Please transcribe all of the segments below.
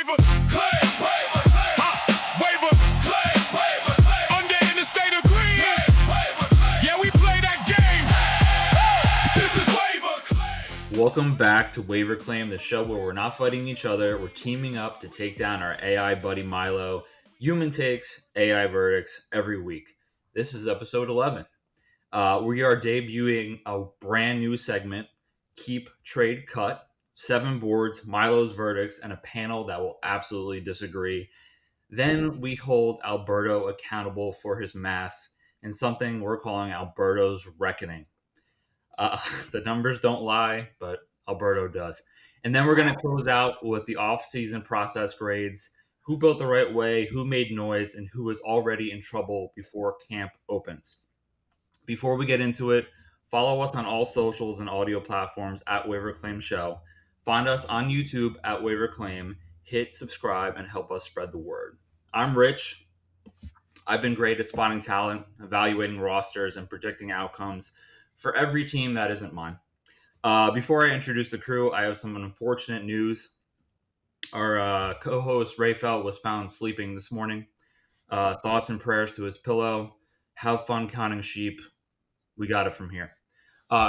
WaiVER CLaiM, WaiVER CLaiM, under in the state of green. Yeah, we play that game. This is WaiVER CLaiM. Welcome back to WaiVER CLaiM, the show where we're not fighting each other. We're teaming up to take down our AI buddy MILO. Human takes, AI verdicts every week. This is episode 11. We are debuting a brand new segment, Keep, Trade, Cut. 7 boards, MILO's verdicts, and a panel that will absolutely disagree. Then we hold Alberto accountable for his math in something we're calling Alberto's Reckoning. The numbers don't lie, but Alberto does. And then we're going to close out with the off-season process grades, who built the right way, who made noise, and who is already in trouble before camp opens. Before we get into it, follow us on all socials and audio platforms at WaiVER CLaiM Show. Find us on YouTube at WaiVER CLaiM. Hit subscribe and help us spread the word. I'm Rich. I've been great at spotting talent, evaluating rosters, and predicting outcomes for every team that isn't mine. Before I introduce the crew, I have some unfortunate news. Our co-host Rafael was found sleeping this morning. Thoughts and prayers to his pillow. Have fun counting sheep. We got it from here.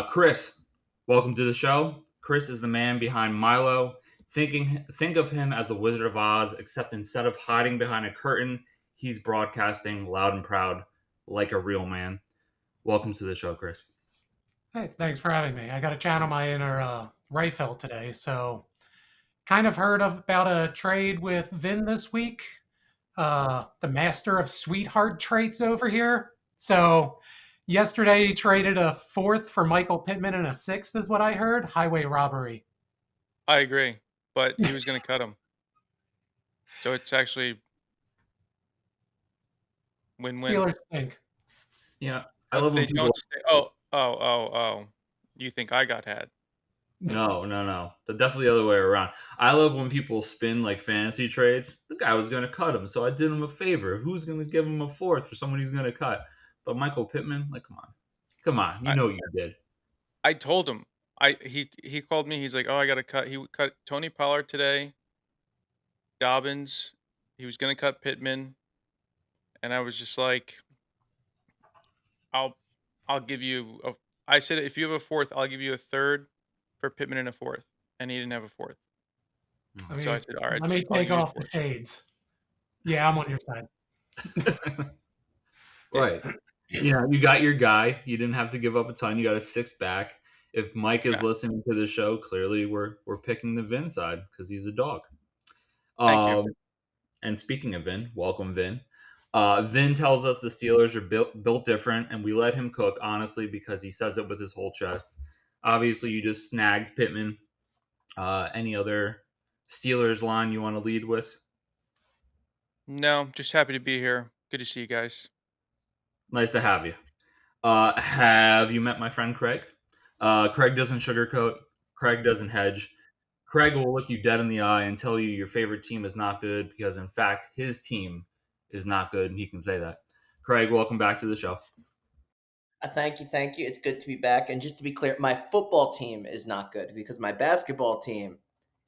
Chris, welcome to the show. Chris is the man behind MILO. Think of him as the Wizard of Oz, except instead of hiding behind a curtain, he's broadcasting loud and proud like a real man. Welcome to the show, Chris. Hey, thanks for having me. I got to channel my inner Rayfeld today. So kind of heard about a trade with Vin this week, the master of sweetheart traits over here. So yesterday he traded a 4th for Michael Pittman and a 6th is what I heard. Highway robbery. I agree, but he was going to cut him. So it's actually win-win. Steelers stink. Yeah, I love when They people... don't say, oh. You think I got had? No. Definitely the other way around. I love when people spin like fantasy trades. The guy was going to cut him, so I did him a favor. Who's going to give him a 4th for someone he's going to cut? But Michael Pittman, like, come on. You know you did. I told him. He called me. He's like, oh, I got to cut. He cut Tony Pollard today. Dobbins. He was going to cut Pittman. And I was just like, I'll give you I said, if you have a 4th, I'll give you a 3rd for Pittman and a 4th. And he didn't have a 4th. I mean, So I said, all right. let me I'll take give you off the shades. Yeah, I'm on your side. Right. Yeah, you got your guy. You didn't have to give up a ton. You got a 6 back. If Mike is listening to the show, clearly we're picking the Vin side because he's a dog. Thank you. And speaking of Vin, welcome Vin. Vin tells us the Steelers are built different, and we let him cook, honestly, because he says it with his whole chest. Obviously, you just snagged Pittman. Any other Steelers line you want to lead with? No, just happy to be here. Good to see you guys. Nice to have you. Have you met my friend Craig? Craig doesn't sugarcoat. Craig doesn't hedge. Craig will look you dead in the eye and tell you your favorite team is not good because, in fact, his team is not good, and he can say that. Craig, welcome back to the show. Thank you. It's good to be back. And just to be clear, my football team is not good because my basketball team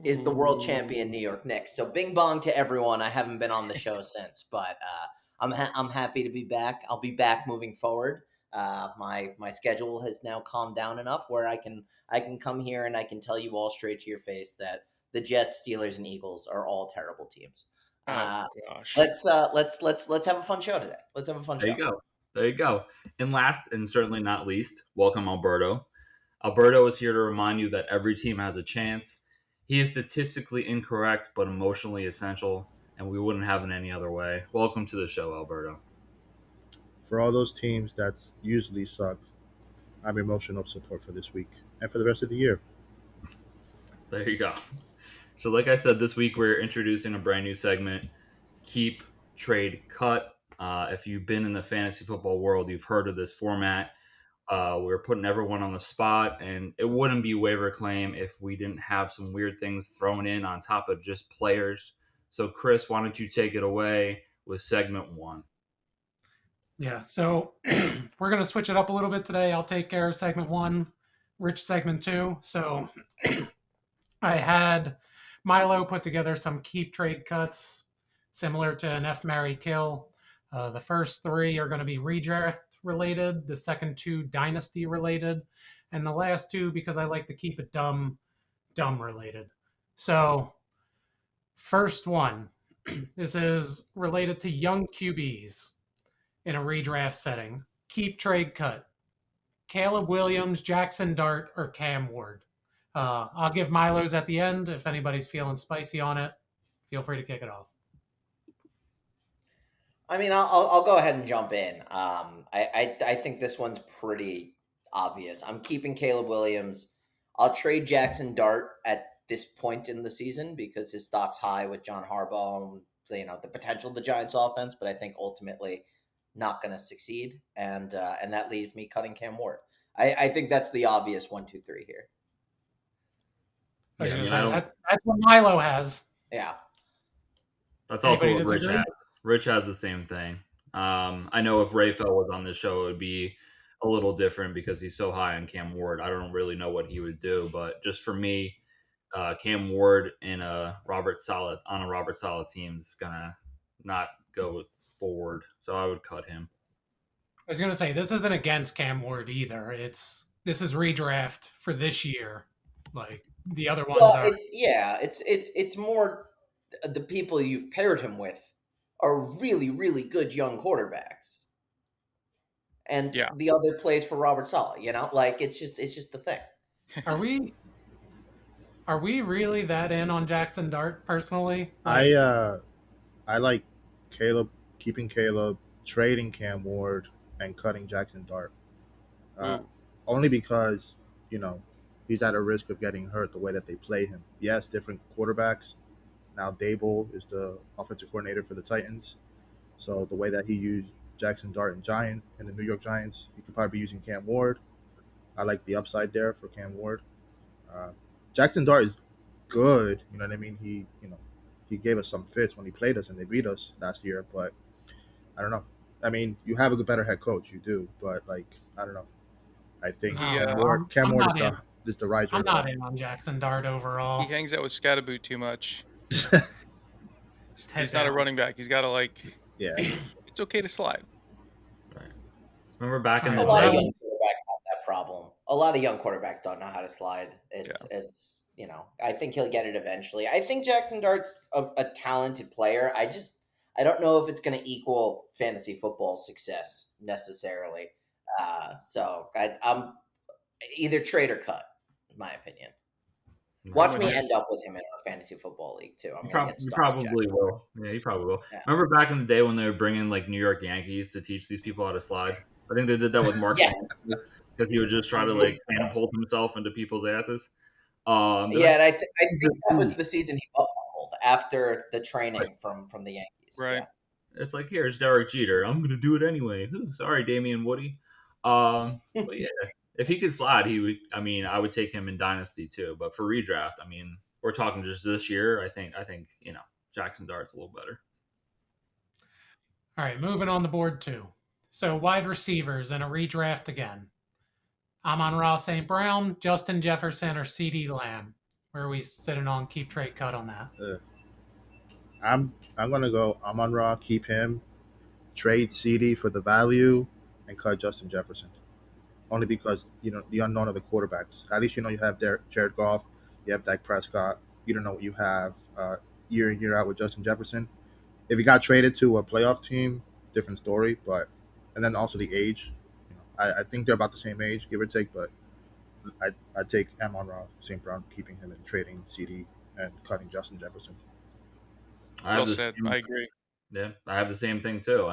is the world champion New York Knicks. So bing bong to everyone. I haven't been on the show since, but I'm happy to be back. I'll be back moving forward. My schedule has now calmed down enough where I can come here and I can tell you all straight to your face that the Jets, Steelers, and Eagles are all terrible teams. Gosh. Let's have a fun show today. Let's have a fun show. There you go. And last and certainly not least, welcome Alberto. Alberto is here to remind you that every team has a chance. He is statistically incorrect, but emotionally essential, and we wouldn't have it any other way. Welcome to the show, Alberto. For all those teams that usually suck, I'm emotional support for this week and for the rest of the year. There you go. So like I said, this week we're introducing a brand new segment, Keep, Trade, Cut. If you've been in the fantasy football world, you've heard of this format. We're putting everyone on the spot, and it wouldn't be WaiVER CLaiM if we didn't have some weird things thrown in on top of just players. So Chris, why don't you take it away with segment 1? Yeah, so we're going to switch it up a little bit today. I'll take care of segment 1, Rich segment 2. So I had Milo put together some keep trade cuts similar to an F Marry Kill. The first 3 are going to be redraft related, the second 2 dynasty related, and the last 2, because I like to keep it dumb related. So, first one, this is related to young QBs in a redraft setting. Keep trade cut. Caleb Williams, Jackson Dart, or Cam Ward. I'll give Milo's at the end. If anybody's feeling spicy on it, feel free to kick it off. I mean, I'll go ahead and jump in. I think this one's pretty obvious. I'm keeping Caleb Williams. I'll trade Jackson Dart at this point in the season because his stock's high with John Harbaugh and the potential of the Giants offense, but I think ultimately not going to succeed, and that leaves me cutting Cam Ward. I think that's the obvious 1, 2, 3 here. That's what Milo has. Yeah, that's also Anybody what Rich disagree? has. Rich has the same thing. I know if Rayfeld was on this show, it would be a little different because he's so high on Cam Ward. I don't really know what he would do, but just for me, Cam Ward in a Robert Saleh team is gonna not go forward, so I would cut him. I was going to say, this isn't against Cam Ward either. This is redraft for this year. Like the other ones well, are. it's more the people you've paired him with are really, really good young quarterbacks, and the other plays for Robert Saleh. Like it's just the thing. Are we really that in on Jackson Dart personally? I like keeping Caleb, trading Cam Ward, and cutting Jackson Dart. Only because he's at a risk of getting hurt the way that they play him. Yes, different quarterbacks. Now Dable is the offensive coordinator for the Titans, so the way that he used Jackson Dart and the New York Giants, he could probably be using Cam Ward. I like the upside there for Cam Ward. Jackson Dart is good. You know what I mean? He gave us some fits when he played us and they beat us last year. But I don't know. I mean, you have a better head coach, you do. But I don't know. I think Cam Ward is the rise. I'm not in on Jackson Dart overall. He hangs out with Scatterboot too much. He's not a running back. He's got to Yeah. It's okay to slide. Right. Remember back in the A lot of day? young quarterbacks have that problem. A lot of young quarterbacks don't know how to slide. It's I think he'll get it eventually. I think Jackson Dart's a talented player. I don't know if it's going to equal fantasy football success necessarily. So I'm either trade or cut, in my opinion. Watch me end up with him in our fantasy football league too. You probably will. Yeah, you probably will. Yeah. Remember back in the day when they were bringing New York Yankees to teach these people how to slide? I think they did that with Mark because he would just try to catapult himself into people's asses. And I think that was the season he fumbled after the training from the Yankees. Right. Yeah. It's like, here's Derek Jeter. I'm going to do it anyway. Sorry, Damian Woody. But yeah, if he could slide, I would take him in Dynasty too. But for redraft, we're talking just this year. I think Jackson Dart's a little better. All right, moving on the board too. So wide receivers in a redraft again. Amon-Ra St. Brown, Justin Jefferson, or CeeDee Lamb. Where are we sitting on keep trade cut on that? I'm gonna go Amon-Ra, keep him, trade CeeDee for the value, and cut Justin Jefferson. Only because the unknown of the quarterbacks. At least you have Jared Goff, you have Dak Prescott. You don't know what you have year in year out with Justin Jefferson. If he got traded to a playoff team, different story. And then also the age. I think they're about the same age, give or take. But I'd take Amon-Ra St. Brown, keeping him and trading CeeDee and cutting Justin Jefferson. I agree. Yeah, I have the same thing too.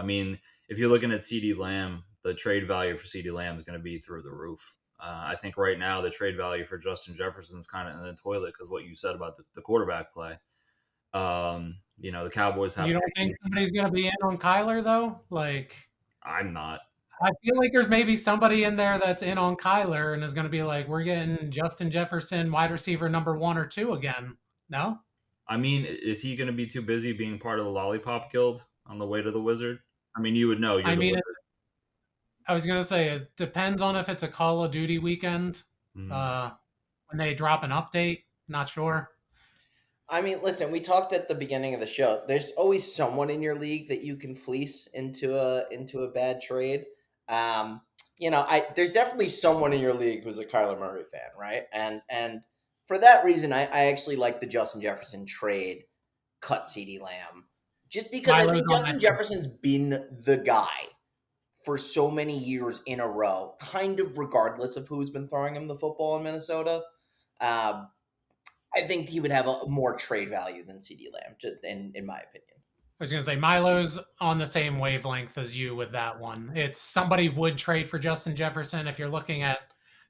If you're looking at CeeDee Lamb, the trade value for CeeDee Lamb is going to be through the roof. I think right now the trade value for Justin Jefferson is kind of in the toilet because what you said about the quarterback play. The Cowboys have. You don't think somebody's going to be in on Kyler though? I'm not. I feel like there's maybe somebody in there that's in on Kyler and is going to be like, we're getting Justin Jefferson wide receiver number 1 or 2 again. No? Is he going to be too busy being part of the Lollipop Guild on the way to the Wizard? You would know. I was going to say, it depends on if it's a Call of Duty weekend when they drop an update. Not sure. I mean, listen, we talked at the beginning of the show. There's always someone in your league that you can fleece into a bad trade. Um, there's definitely someone in your league who's a Kyler Murray fan, right? And for that reason, I actually like the Justin Jefferson trade, cut CeeDee Lamb, just because I Milo's think on Justin that. Jefferson's been the guy for so many years in a row, kind of regardless of who's been throwing him the football in Minnesota. Um, I think he would have a more trade value than CeeDee Lamb, just in my opinion. I was going to say Milo's on the same wavelength as you with that one. It's somebody would trade for Justin Jefferson. If you're looking at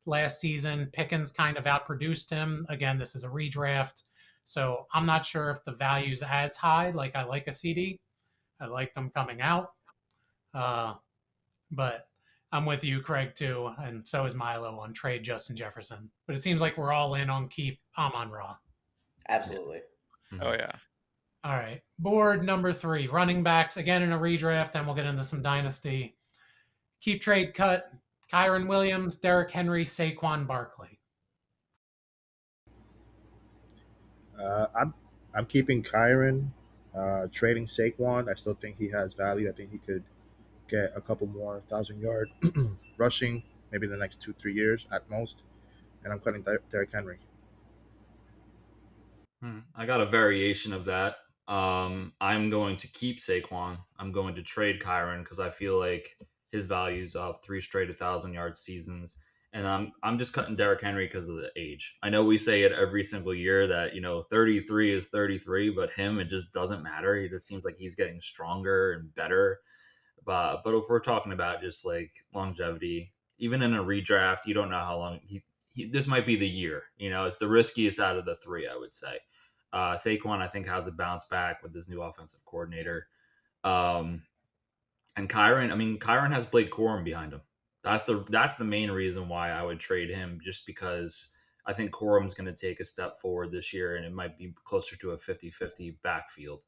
last season, Pickens kind of outproduced him. Again, this is a redraft. So I'm not sure if the value's as high. Like I like a CD. I liked him coming out. But I'm with you, Craig, too. And so is Milo on trade Justin Jefferson. But it seems like we're all in on keep Amon-Ra. Absolutely. Oh, yeah. All right. Board number 3, running backs, again in a redraft, then we'll get into some dynasty. Keep trade cut, Kyron Williams, Derrick Henry, Saquon Barkley. I'm keeping Kyron, trading Saquon. I still think he has value. I think he could get a couple more 1,000-yard rushing, maybe the next 2-3 years at most. And I'm cutting Derrick Henry. I got a variation of that. I'm going to keep Saquon. I'm going to trade Kyron because I feel like his value's up 3 straight 1,000-yard seasons. And I'm just cutting Derrick Henry because of the age. I know we say it every single year that 33 is 33, but him, it just doesn't matter. He just seems like he's getting stronger and better. But if we're talking about just like longevity, even in a redraft, you don't know how long this might be the year. It's the riskiest out of the 3, I would say. Saquon, I think, has a bounce back with this new offensive coordinator. And Kyron has Blake Corum behind him. That's the main reason why I would trade him, just because I think Corum's going to take a step forward this year, and it might be closer to a 50-50 backfield.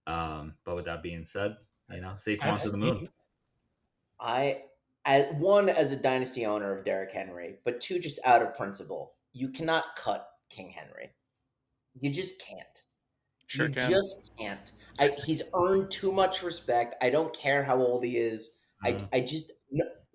But with that being said, Saquon to the moon. As a dynasty owner of Derrick Henry, but 2, just out of principle, you cannot cut King Henry. You just can't. Sure you can. just can't. He's earned too much respect. I don't care how old he is.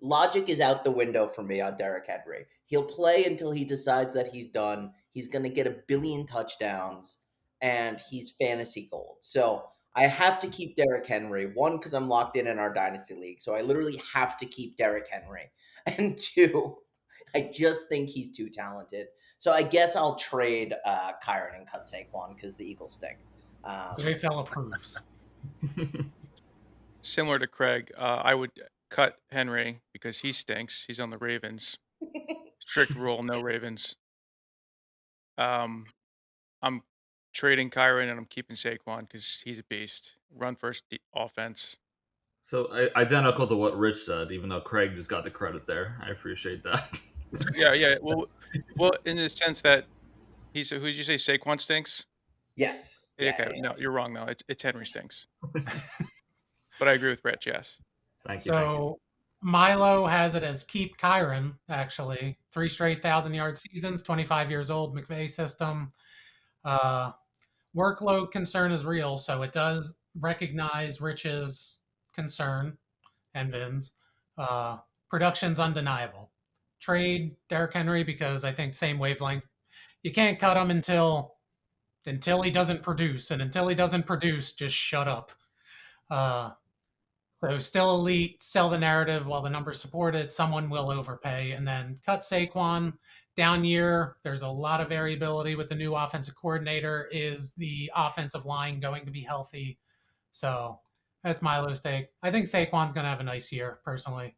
Logic is out the window for me on Derrick Henry. He'll play until he decides that he's done. He's going to get 1 billion touchdowns, and he's fantasy gold. So I have to keep Derrick Henry. 1, because I'm locked in our dynasty league, so I literally have to keep Derrick Henry. And 2, I just think he's too talented. So I guess I'll trade Kyron and cut Saquon because the Eagles stink. J-Fell approves. Similar to Craig, I would cut Henry because he stinks. He's on the Ravens. Strict rule, no Ravens. I'm trading Kyron and I'm keeping Saquon because he's a beast. Run first offense. So identical to what Rich said, even though Craig just got the credit there. I appreciate that. Yeah. Well, in the sense that who did you say Saquon stinks? Yes. Okay, no, you're wrong though. It's Henry stinks. But I agree with Rich. Yes. Thank you. So Milo has it as keep Kyron, actually. 3 straight 1,000-yard seasons, 25 years old, McVay system. Workload concern is real, so it does recognize Rich's concern and Vin's. Production's undeniable. Trade Derrick Henry because I think same wavelength. You can't cut him until he doesn't produce, and until he doesn't produce, just shut up. So still elite, sell the narrative while the numbers support it. Someone will overpay, and then cut Saquon. Down year, there's a lot of variability with the new offensive coordinator. Is the offensive line going to be healthy? So that's Milo's take. I think Saquon's going to have a nice year, personally.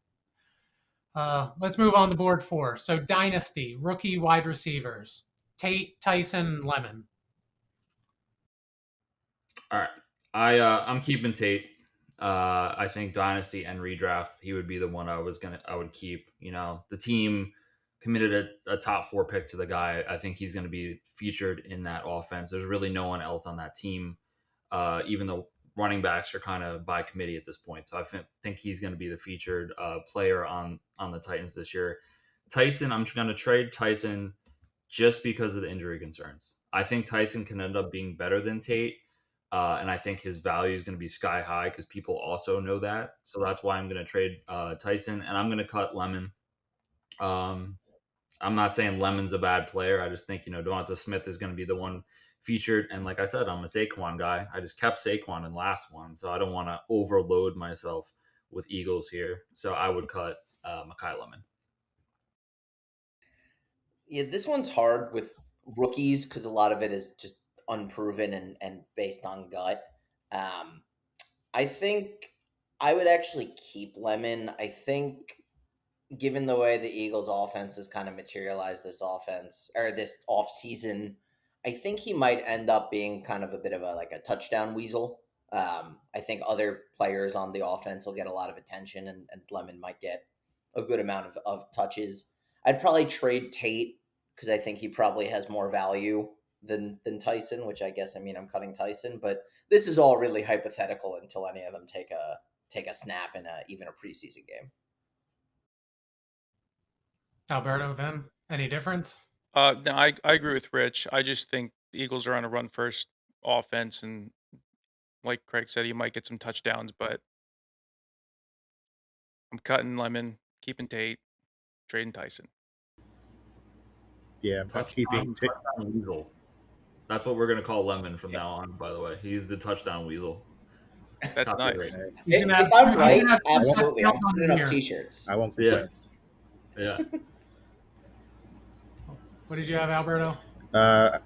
Let's move on to board 4. So dynasty, rookie wide receivers. Tate, Tyson, Lemon. All right. I'm keeping Tate. I think dynasty and redraft, he would be the one I would keep. The team committed a top 4 pick to the guy. I think he's going to be featured in that offense. There's really no one else on that team, even though running backs are kind of by committee at this point. So I think he's going to be the featured player on the Titans this year. Tyson, I'm going to trade Tyson just because of the injury concerns. I think Tyson can end up being better than Tate. And I think his value is going to be sky high because people also know that. So that's why I'm going to trade Tyson, and I'm going to cut Lemon. I'm not saying Lemon's a bad player. I just think, Devonta Smith is going to be the one featured. And like I said, I'm a Saquon guy. I just kept Saquon in last one, so I don't want to overload myself with Eagles here. So I would cut Mekhi Lemon. Yeah, this one's hard with rookies because a lot of it is just unproven and based on gut. I think I would actually keep Lemon. I think given the way the Eagles offense has kind of materialized this offense or this off season, I think he might end up being kind of a bit of a touchdown weasel. I think other players on the offense will get a lot of attention, and Lemon might get a good amount of touches. I'd probably trade Tate because I think he probably has more value than Tyson, which I guess I'm cutting Tyson, but this is all really hypothetical until any of them take a snap in even a preseason game. Alberto, Vin, any difference? No, I agree with Rich. I just think the Eagles are on a run first offense, and like Craig said, he might get some touchdowns, but I'm cutting Lemon, keeping Tate, trading Tyson. Yeah, I'm keeping touchdown weasel. That's what we're gonna call Lemon from now on. By the way, he's the touchdown weasel. That's nice. If I'm right, absolutely, I'm putting up T-shirts. I won't complain. Yeah. What did you have, Alberto?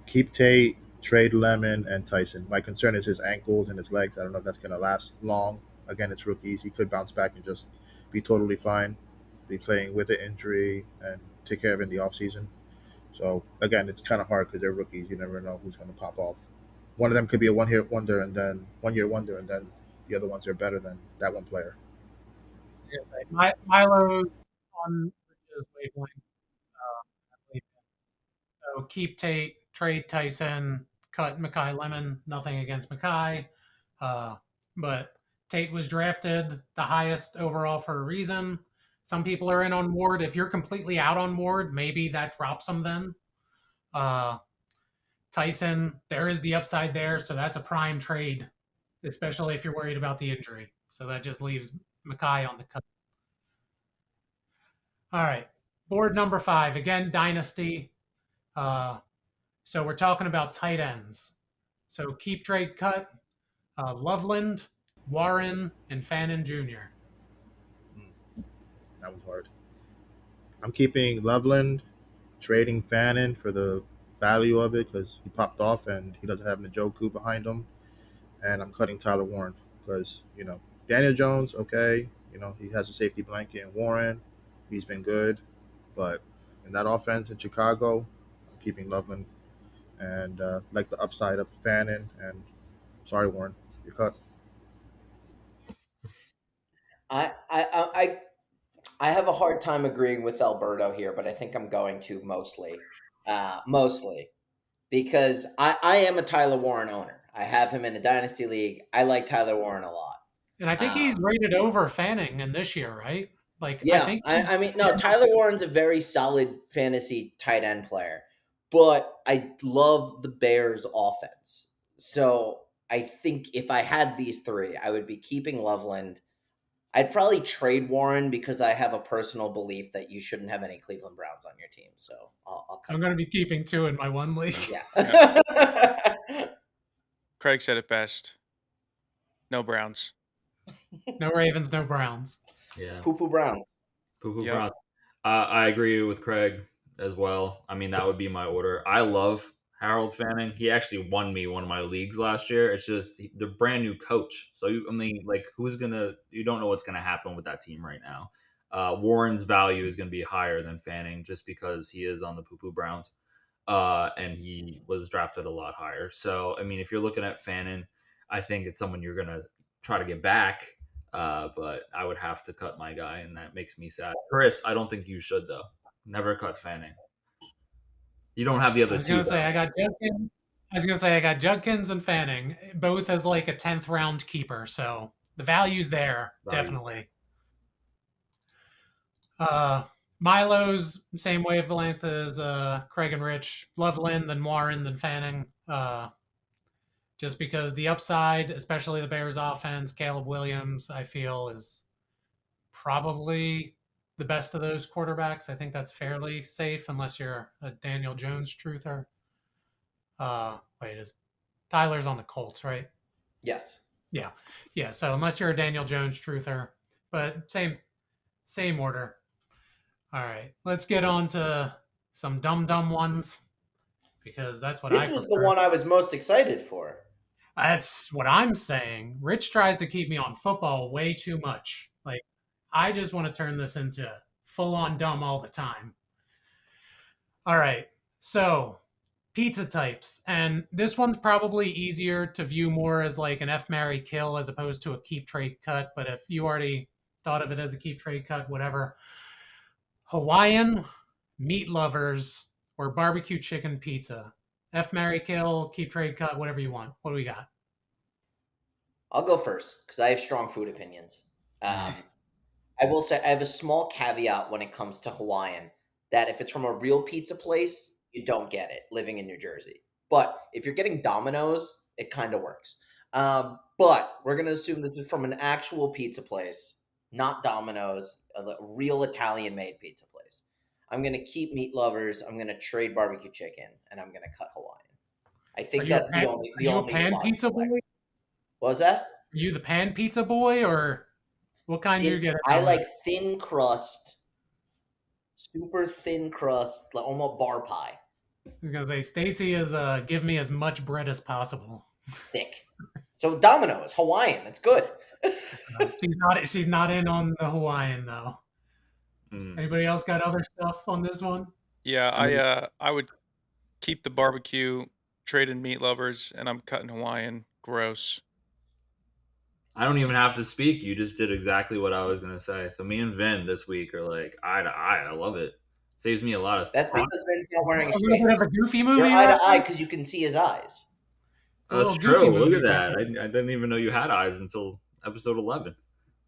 Keep Tate, trade Lemon, and Tyson. My concern is his ankles and his legs. I don't know if that's going to last long. Again, it's rookies. He could bounce back and just be totally fine, be playing with an injury and take care of it in the offseason. So, again, it's kind of hard because they're rookies. You never know who's going to pop off. One of them could be a one-year wonder, and then the other ones are better than that one player. MILO's on his wavelength. So keep Tate, trade Tyson, cut Mekhi Lemon. Nothing against Mekhi. But Tate was drafted the highest overall for a reason. Some people are in on Ward. If you're completely out on Ward, maybe that drops him then. Tyson, there is the upside there, so that's a prime trade, especially if you're worried about the injury. So that just leaves Mekhi on the cut. All right, board number 5. Again, Dynasty. So we're talking about tight ends. So keep, trade, cut. Loveland, Warren, and Fannin Jr. That was hard. I'm keeping Loveland, trading Fannin for the value of it because he popped off and he doesn't have Njoku behind him. And I'm cutting Tyler Warren because, Daniel Jones, okay, he has a safety blanket in Warren. He's been good. But in that offense in Chicago, I'm keeping Loveland and like the upside of Fannin. And sorry, Warren, you're cut. I have a hard time agreeing with Alberto here, but I think I'm going to mostly because I am a Tyler Warren owner. I have him in a dynasty league. I like Tyler Warren a lot. And I think he's rated over Fanning in this year, right? Tyler Warren's a very solid fantasy tight end player, but I love the Bears offense. So I think if I had these three, I would be keeping Loveland. I'd probably trade Warren because I have a personal belief that you shouldn't have any Cleveland Browns on your team. So I'm going to be keeping 2 in my one league. Yeah. Craig said it best. No Browns. No Ravens, no Browns. Yeah. Poo-poo Browns. Poo-poo Browns. I agree with Craig as well. I mean, that would be my order. I love Harold Fanning. He actually won me one of my leagues last year. It's just the brand new coach. So, you don't know what's going to happen with that team right now. Warren's value is going to be higher than Fanning just because he is on the Poo-poo Browns. And he was drafted a lot higher. So, I mean, if you're looking at Fannin, I think it's someone you're going to try to get back. But I would have to cut my guy, and that makes me sad. Chris, I don't think you should, though. Never cut Fanning. You don't have the other two. I was going to say I got Judkins and Fanning, both as like a 10th round keeper. So the value's there, definitely. Milo's same wavelength as Craig and Rich. Love Lynn, then Warren, then Fanning. Just because the upside, especially the Bears offense, Caleb Williams, I feel is probably the best of those quarterbacks. I think that's fairly safe unless you're a Daniel Jones truther. Is Tyler's on the Colts, right? Yes. Yeah. So unless you're a Daniel Jones truther, but same order. All right, let's get on to some dumb ones because that's what This was the one I was most excited for. That's what I'm saying. Rich tries to keep me on football way too much. Like, I just want to turn this into full-on dumb all the time. All right, so pizza types. And this one's probably easier to view more as like an F, marry, kill as opposed to a keep, trade, cut. But if you already thought of it as a keep, trade, cut, whatever. Hawaiian, meat lovers, or barbecue chicken pizza. F, marry, kill, keep, trade, cut, whatever you want. What do we got? I'll go first because I have strong food opinions. I will say I have a small caveat when it comes to Hawaiian, that if it's from a real pizza place, you don't get it living in New Jersey. But if you're getting Domino's, it kind of works. But we're going to assume this is from an actual pizza place, not Domino's, a real Italian-made pizza place. I'm going to keep meat lovers. I'm going to trade barbecue chicken, and I'm going to cut Hawaiian. I think that's the only. Are you a pan pizza boy? What was that? Are you the pan pizza boy, or what kind do you get? I like thin crust, super thin crust, like almost bar pie. I was gonna say Stacy is give me as much bread as possible. Thick. So Domino's Hawaiian, it's good. She's not in on the Hawaiian though. Anybody else got other stuff on this one? Yeah, I would keep the barbecue, trade in meat lovers, and I'm cutting Hawaiian. Gross. I don't even have to speak. You just did exactly what I was going to say. So me and Vin this week are like eye to eye. I love it. Saves me a lot of That's because Vin's not wearing a little bit of a goofy movie. You're eye to eye because you can see his eyes. That's true. Look at that. I didn't even know you had eyes until episode 11.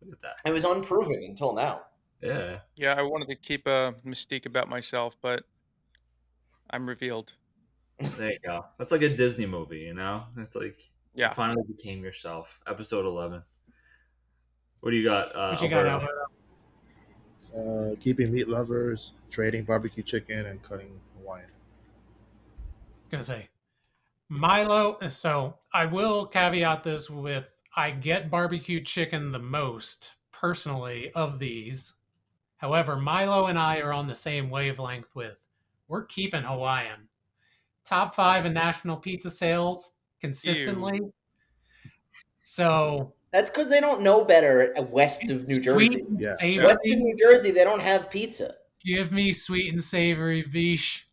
Look at that. It was unproven until now. Yeah. Yeah, I wanted to keep a mystique about myself, but I'm revealed. There you go. That's like a Disney movie, you know? It's like you finally became yourself. Episode 11. What do you got, what you got, Alberto? Keeping meat lovers, trading barbecue chicken, and cutting Hawaiian. Gonna say Milo. So I will caveat this with I get barbecue chicken the most personally of these. However, Milo and I are on the same wavelength with we're keeping Hawaiian. Top 5 in national pizza sales consistently. Ew. So that's because they don't know better west of New Jersey. Yeah. West of New Jersey, they don't have pizza. Give me sweet and savory, bish.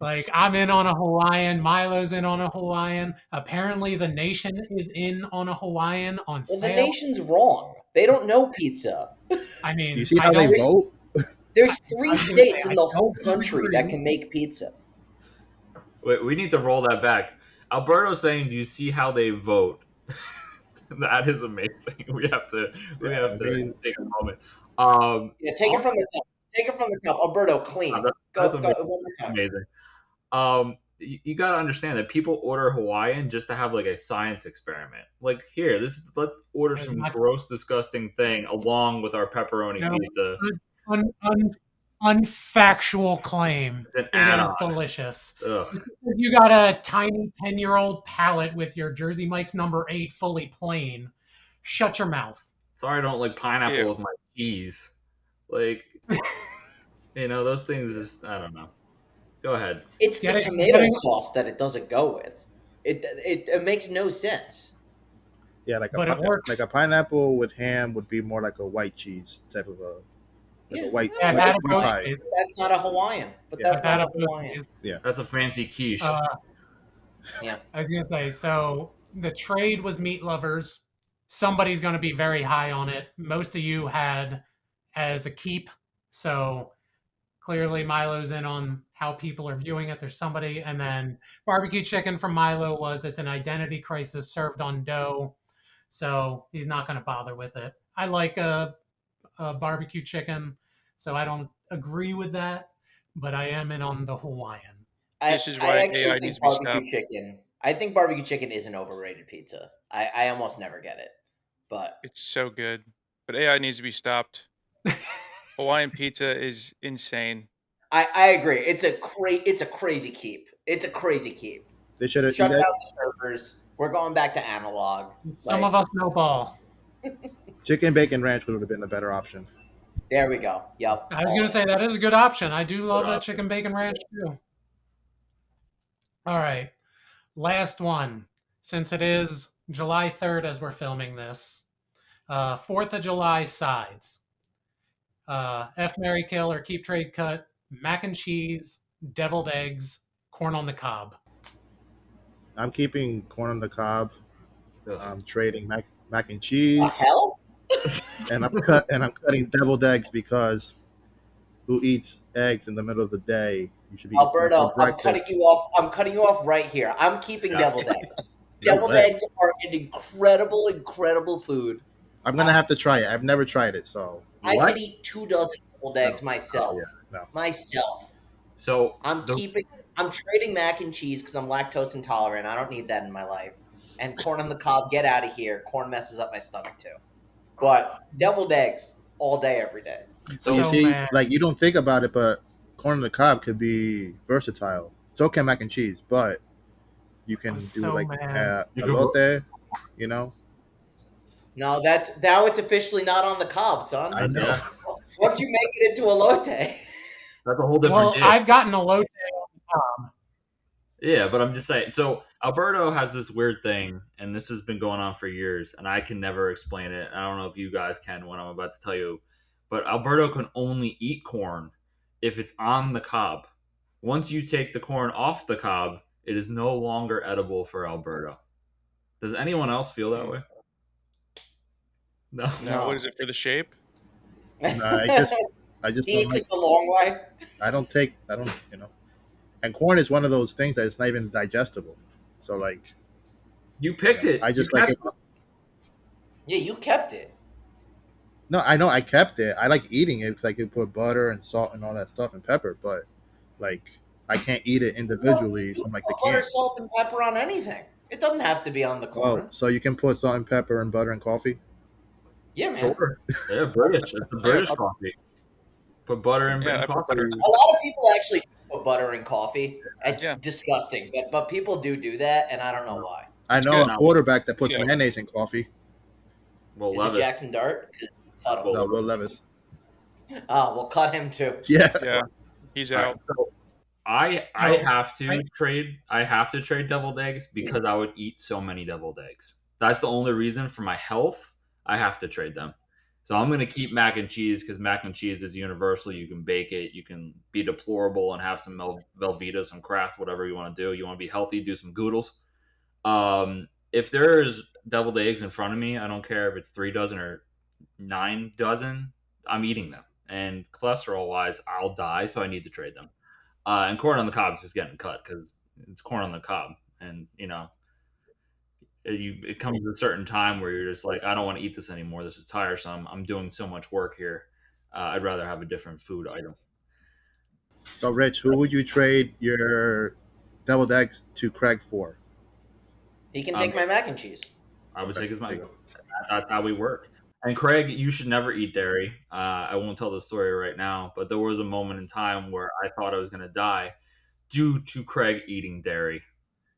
Like, I'm in on a Hawaiian. Milo's in on a Hawaiian. Apparently, the nation is in on a Hawaiian on sale. The nation's wrong. They don't know pizza. I mean, do you see how they vote? There's 3 states in the whole country that can make pizza. Wait, we need to roll that back. Alberto's saying, "Do you see how they vote?" That is amazing. We have to take a moment. Take it from the top. Take it from the top. Alberto, clean. That's amazing. You got to understand that people order Hawaiian just to have like a science experiment. Like, here, let's order some gross, disgusting thing along with our pepperoni pizza. Unfactual claim. It is delicious. Ugh. You got a tiny 10-year-old palate with your Jersey Mike's number 8 fully plain. Shut your mouth. Sorry, I don't like pineapple with my cheese. Like, those things just, I don't know. Go ahead. It's the tomato sauce that it doesn't go with. It makes no sense. Yeah, like a pineapple with ham would be more like a white cheese type of a white pie. That's not a Hawaiian, but that's not a Hawaiian. Yeah, that's a fancy quiche. I was gonna say, so the trade was meat lovers. Somebody's gonna be very high on it. Most of you had as a keep, so clearly Milo's in on how people are viewing it. There's somebody, and then barbecue chicken from Milo it's an identity crisis served on dough, so he's not gonna bother with it. I like a barbecue chicken, so I don't agree with that, but I am in on the Hawaiian. This is I why actually AI think needs to be barbecue stopped. chicken. I think barbecue chicken is an overrated pizza. I almost never get it, but It's so good, but AI needs to be stopped. Hawaiian pizza is insane. I agree. It's a crazy keep. It's a crazy keep. They should have. Shut down the servers. We're going back to analog. Some of us know ball. Chicken bacon ranch would have been a better option. There we go. Yep. I was going to say that is a good option. I do love Good a option. chicken bacon ranch too. All right. Last one. Since it is July 3rd as we're filming this, 4th of July sides. F, Mary, Kill, or Keep, Trade, Cut, mac and cheese, deviled eggs, corn on the cob. I'm keeping corn on the cob. Ugh. I'm trading mac and cheese, The hell? and I'm cutting deviled eggs because who eats eggs in the middle of the day? You should be eating Alberto, for I'm breakfast. cutting you off. I'm cutting you off right here. I'm keeping Yeah. deviled eggs. No Deviled way. eggs are an incredible food. I'm gonna have to try it. I've never tried it, so I What? could eat 2 dozen deviled eggs myself. Oh, yeah, no. Myself. So I'm trading mac and cheese because I'm lactose intolerant. I don't need that in my life. And corn on the cob, get out of here. Corn messes up my stomach too. But deviled eggs all day, every day. So you So see, mad. like you don't think about it, but corn on the cob could be versatile. So can mac and cheese, but you can I'm do so like mad. elote, you know. No, now it's officially not on the cob, son. I know. Yeah. Once you make it into elote. That's a whole different Well, dish. I've gotten a low on the cob. Yeah, but I'm just saying. So Alberto has this weird thing, and this has been going on for years, and I can never explain it. I don't know if you guys can when I'm about to tell you, but Alberto can only eat corn if it's on the cob. Once you take the corn off the cob, it is no longer edible for Alberto. Does anyone else feel that way? No. No, No. what is it for the shape? No, I just He don't eats like. it the long way. I don't, you know. And corn is one of those things that it's not even digestible. So like, You picked it. I just You like kept it. Yeah, you kept it. No, I know I kept it. I like eating it because I could put butter and salt and all that stuff and pepper, but like I can't eat it individually from like the Put butter, can. salt, and pepper on anything. It doesn't have to be on the corn. Oh, so you can put salt and pepper and butter and coffee? Yeah, man. Sure. Yeah, British. It's the British coffee. Put butter in Yeah, I put coffee. butter. A lot of people actually put butter in coffee. It's Yeah. disgusting, but people do that, and I don't know why. I It's know good. a quarterback that puts Yeah. mayonnaise in coffee. Well, Is love it Jackson Dart? Cut him. Well, No, Will Levis. We'll cut him too. Yeah. Yeah, he's All right, out. so I have to trade. I have to trade deviled eggs because I would eat so many deviled eggs. That's the only reason for my health. I have to trade them. So I'm going to keep mac and cheese because mac and cheese is universal. You can bake it. You can be deplorable and have some Velveeta, some Kraft, whatever you want to do. You want to be healthy, do some Goodles. If there's deviled eggs in front of me, I don't care if it's 3 dozen or 9 dozen. I'm eating them. And cholesterol wise, I'll die. So I need to trade them. And corn on the cob is just getting cut because it's corn on the cob. And, you know, it comes to a certain time where you're just like, I don't want to eat this anymore. This is tiresome. I'm doing so much work here. I'd rather have a different food item. So, Rich, who would you trade your deviled eggs to Craig for? He can take my mac and cheese. I would take his money. That's how we work. And Craig, you should never eat dairy. I won't tell the story right now, but there was a moment in time where I thought I was going to die due to Craig eating dairy.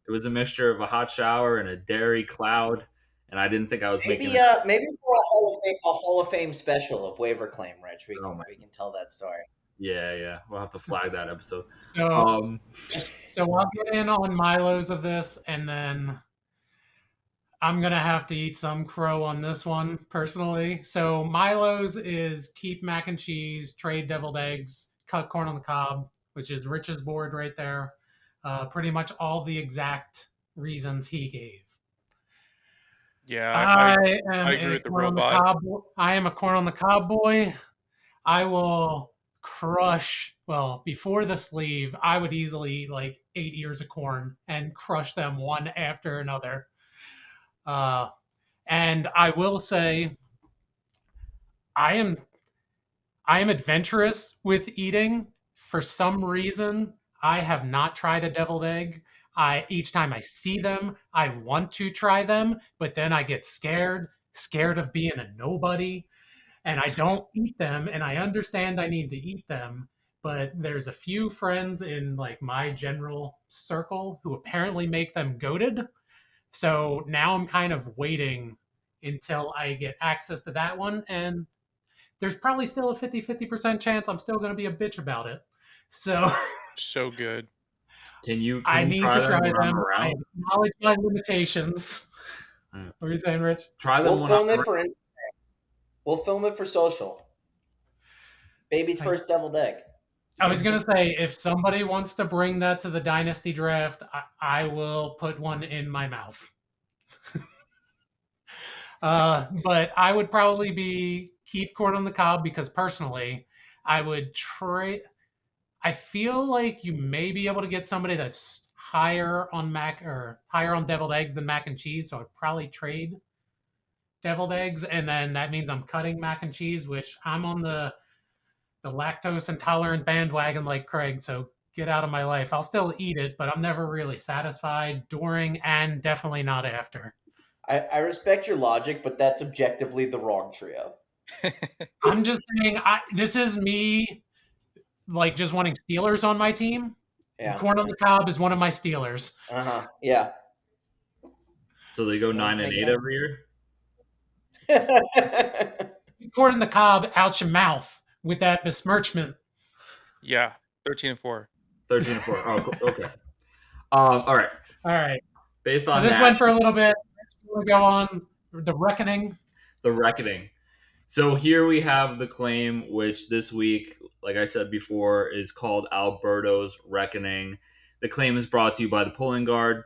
It was a mixture of a hot shower and a dairy cloud, and I didn't think I was Maybe making it. maybe for a Hall of Fame special of WaiVER CLaiM, Rich. We can tell that story. Yeah. We'll have to flag that episode. So I'll get in on Milo's of this, and then I'm going to have to eat some crow on this one, personally. So Milo's is keep mac and cheese, trade deviled eggs, cut corn on the cob, which is Rich's board right there. Pretty much all the exact reasons he gave. Yeah, I agree with the corn on robot. I am a corn on the cob boy. I will crush, well, before the sleeve, I would easily eat like 8 ears of corn and crush them one after another. And I will say, I I am adventurous with eating. For some reason, I have not tried a deviled egg. Each time I see them, I want to try them, but then I get scared of being a nobody, and I don't eat them. And I understand I need to eat them, but there's a few friends in like my general circle who apparently make them goated. So now I'm kind of waiting until I get access to that one, and there's probably still a 50% chance I'm still going to be a bitch about it. So So good. Can you I need try to try them when I'm them. I around? acknowledge my limitations. What are you saying, Rich? Try them We'll when film I'm it around. for Instagram. We'll film it for social. Baby's first deviled egg. I was going to say, if somebody wants to bring that to the Dynasty draft, I will put one in my mouth. But I would probably keep corn on the cob because personally, I would trade. I feel like you may be able to get somebody that's higher on mac or higher on deviled eggs than mac and cheese. So I'd probably trade deviled eggs, and then that means I'm cutting mac and cheese, which I'm on the lactose intolerant bandwagon like Craig. So get out of my life. I'll still eat it, but I'm never really satisfied during and definitely not after. I respect your logic, but that's objectively the wrong trio. I'm just saying, this is me, like just wanting Steelers on my team. Yeah. Corn on the cob is one of my Steelers. Yeah. So they go 9-8 makes sense. every year. Corn on the cob out your mouth with that besmirchment. Yeah, 13-4. 13-4. Oh, cool. Okay. All right. All right. Based on So this that, went for a little bit. We'll go on the reckoning. The reckoning. So here we have the claim, which this week, like I said before, is called Alberto's Reckoning. The claim is brought to you by the Pulling Guard,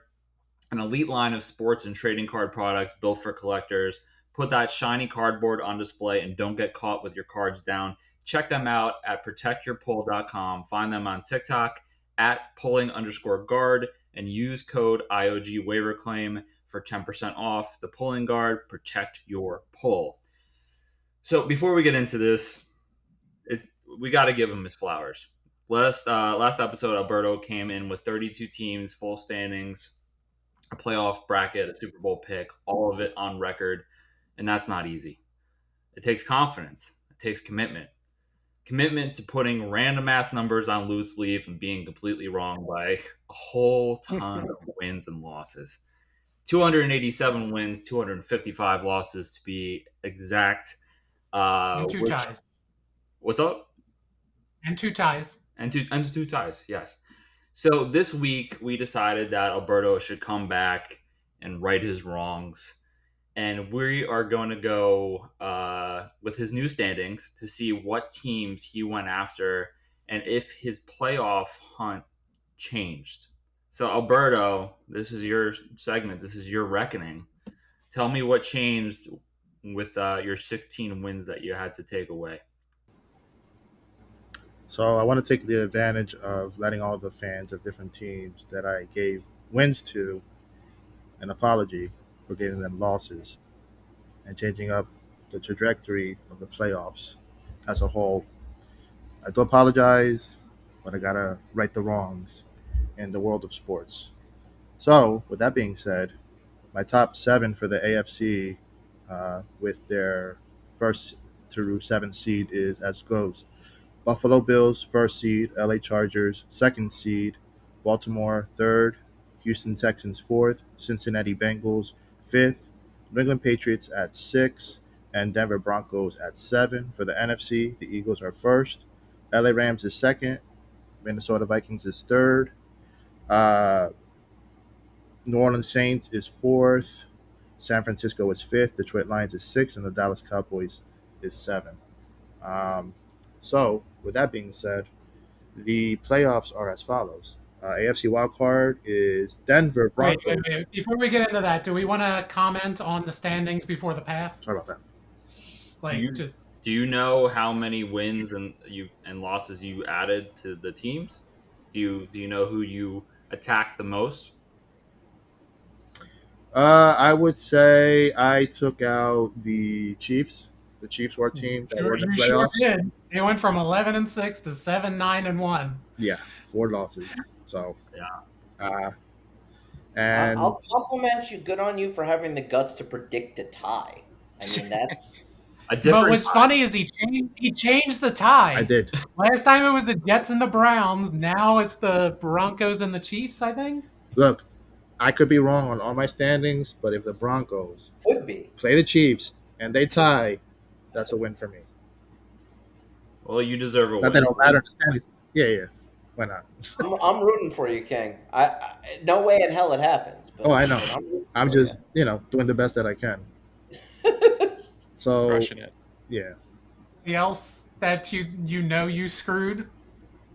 an elite line of sports and trading card products built for collectors. Put that shiny cardboard on display and don't get caught with your cards down. Check them out at protectyourpull.com. Find them on TikTok at pulling_guard and use code IOG waiver claim for 10% off. The Pulling Guard, protect your pull. So before we get into this, we got to give him his flowers. Last episode, Alberto came in with 32 teams, full standings, a playoff bracket, a Super Bowl pick, all of it on record, and that's not easy. It takes confidence. It takes commitment. Commitment to putting random ass numbers on loose leaf and being completely wrong by a whole ton of wins and losses. 287 wins, 255 losses to be exact. And two ties. What's up? And two ties. And two ties, yes. So this week we decided that Alberto should come back and right his wrongs. And we are going to go with his new standings to see what teams he went after and if his playoff hunt changed. So Alberto, this is your segment. This is your reckoning. Tell me what changed with your 16 wins that you had to take away. So I want to take the advantage of letting all the fans of different teams that I gave wins to an apology for giving them losses and changing up the trajectory of the playoffs as a whole. I do apologize, but I got to right the wrongs in the world of sports. So, with that being said, my top 7 for the AFC with their first through 7th seed is as goes. Buffalo Bills, 1st seed. LA Chargers, 2nd seed. Baltimore, 3rd. Houston Texans, 4th. Cincinnati Bengals, 5th. New England Patriots at 6. And Denver Broncos at 7. For the NFC, the Eagles are 1st. LA Rams is 2nd. Minnesota Vikings is 3rd. New Orleans Saints is 4th. San Francisco is 5th. Detroit Lions is 6th. And the Dallas Cowboys is 7th. So, with that being said, the playoffs are as follows. AFC wildcard is Denver Broncos. Wait. Before we get into that, do we want to comment on the standings before the path? Sorry about that. Do you know how many wins and losses you added to the teams? Do you know who you attacked the most? I would say I took out the Chiefs. The Chiefs were a team that were in the playoffs. Sure did. They went from 11-6 to 7-9-1. Yeah, 4 losses. So Yeah. And I'll compliment you. Good on you for having the guts to predict a tie. I mean, that's A But different what's time. funny is he changed the tie. I did. Last time it was the Jets and the Browns. Now it's the Broncos and the Chiefs, I think. Look, I could be wrong on all my standings, but if the Broncos could be. play the Chiefs and they tie, that's a win for me. Well, you deserve a Not win. that it don't matter in the standings. Yeah. Why not? I'm rooting for you, King. I no way in hell it happens. But, Oh, I know. but rooting I'm for just, doing the best that I can. So, Crushing it. yeah. Anything else that you screwed?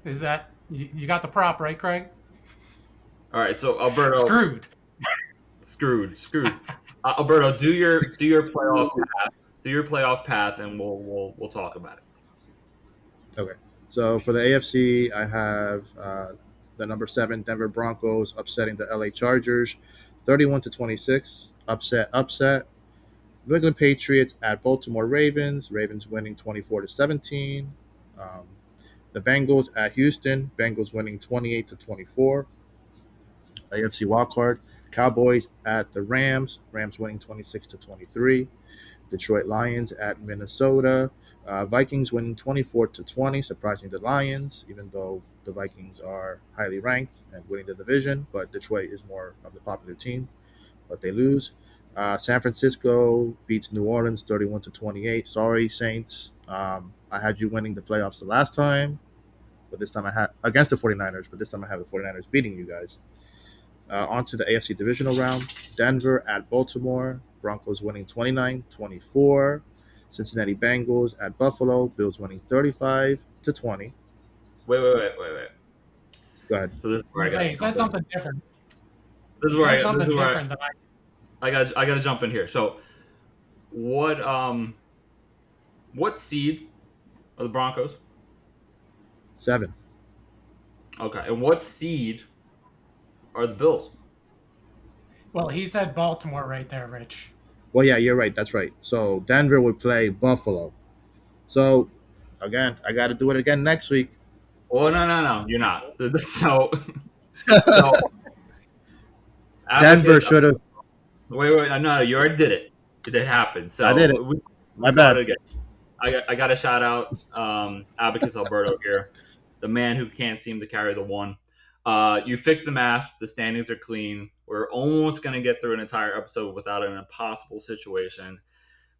Is that you got the prop right, Craig? All right, so Alberto, screwed. Alberto, do your playoff path. Do your playoff path, and we'll talk about it. Okay. So for the AFC, I have the number 7 Denver Broncos upsetting the LA Chargers, 31-26. Upset. New England Patriots at Baltimore Ravens. Ravens winning 24-17. The Bengals at Houston. Bengals winning 28-24. AFC wildcard. Cowboys at the Rams. Rams winning 26-23. Detroit Lions at Minnesota. Vikings winning 24-20, surprising the Lions, even though the Vikings are highly ranked and winning the division. But Detroit is more of the popular team, but they lose. San Francisco beats New Orleans 31-28. Sorry, Saints. I had you winning the playoffs the last time, but this time I had against the 49ers, but this time I have the 49ers beating you guys. On to the AFC divisional round. Denver at Baltimore. Broncos winning 29-24. Cincinnati Bengals at Buffalo. Bills winning 35-20. Wait. Go ahead. So this is where He said something different. This is He where said something different than I got to jump in here. So what seed are the Broncos? 7. Okay, and what seed are the Bills? Well, he said Baltimore right there, Rich. Well, yeah, you're right. That's right. So Denver would play Buffalo. So, again, I got to do it again next week. Oh, no, you're not. So Denver should have. Wait, no, you already did it. It happened. So I did it. My bad. Again. I got to shout out Abacus Alberto here, the man who can't seem to carry the one. You fixed the math. The standings are clean. We're almost going to get through an entire episode without an impossible situation,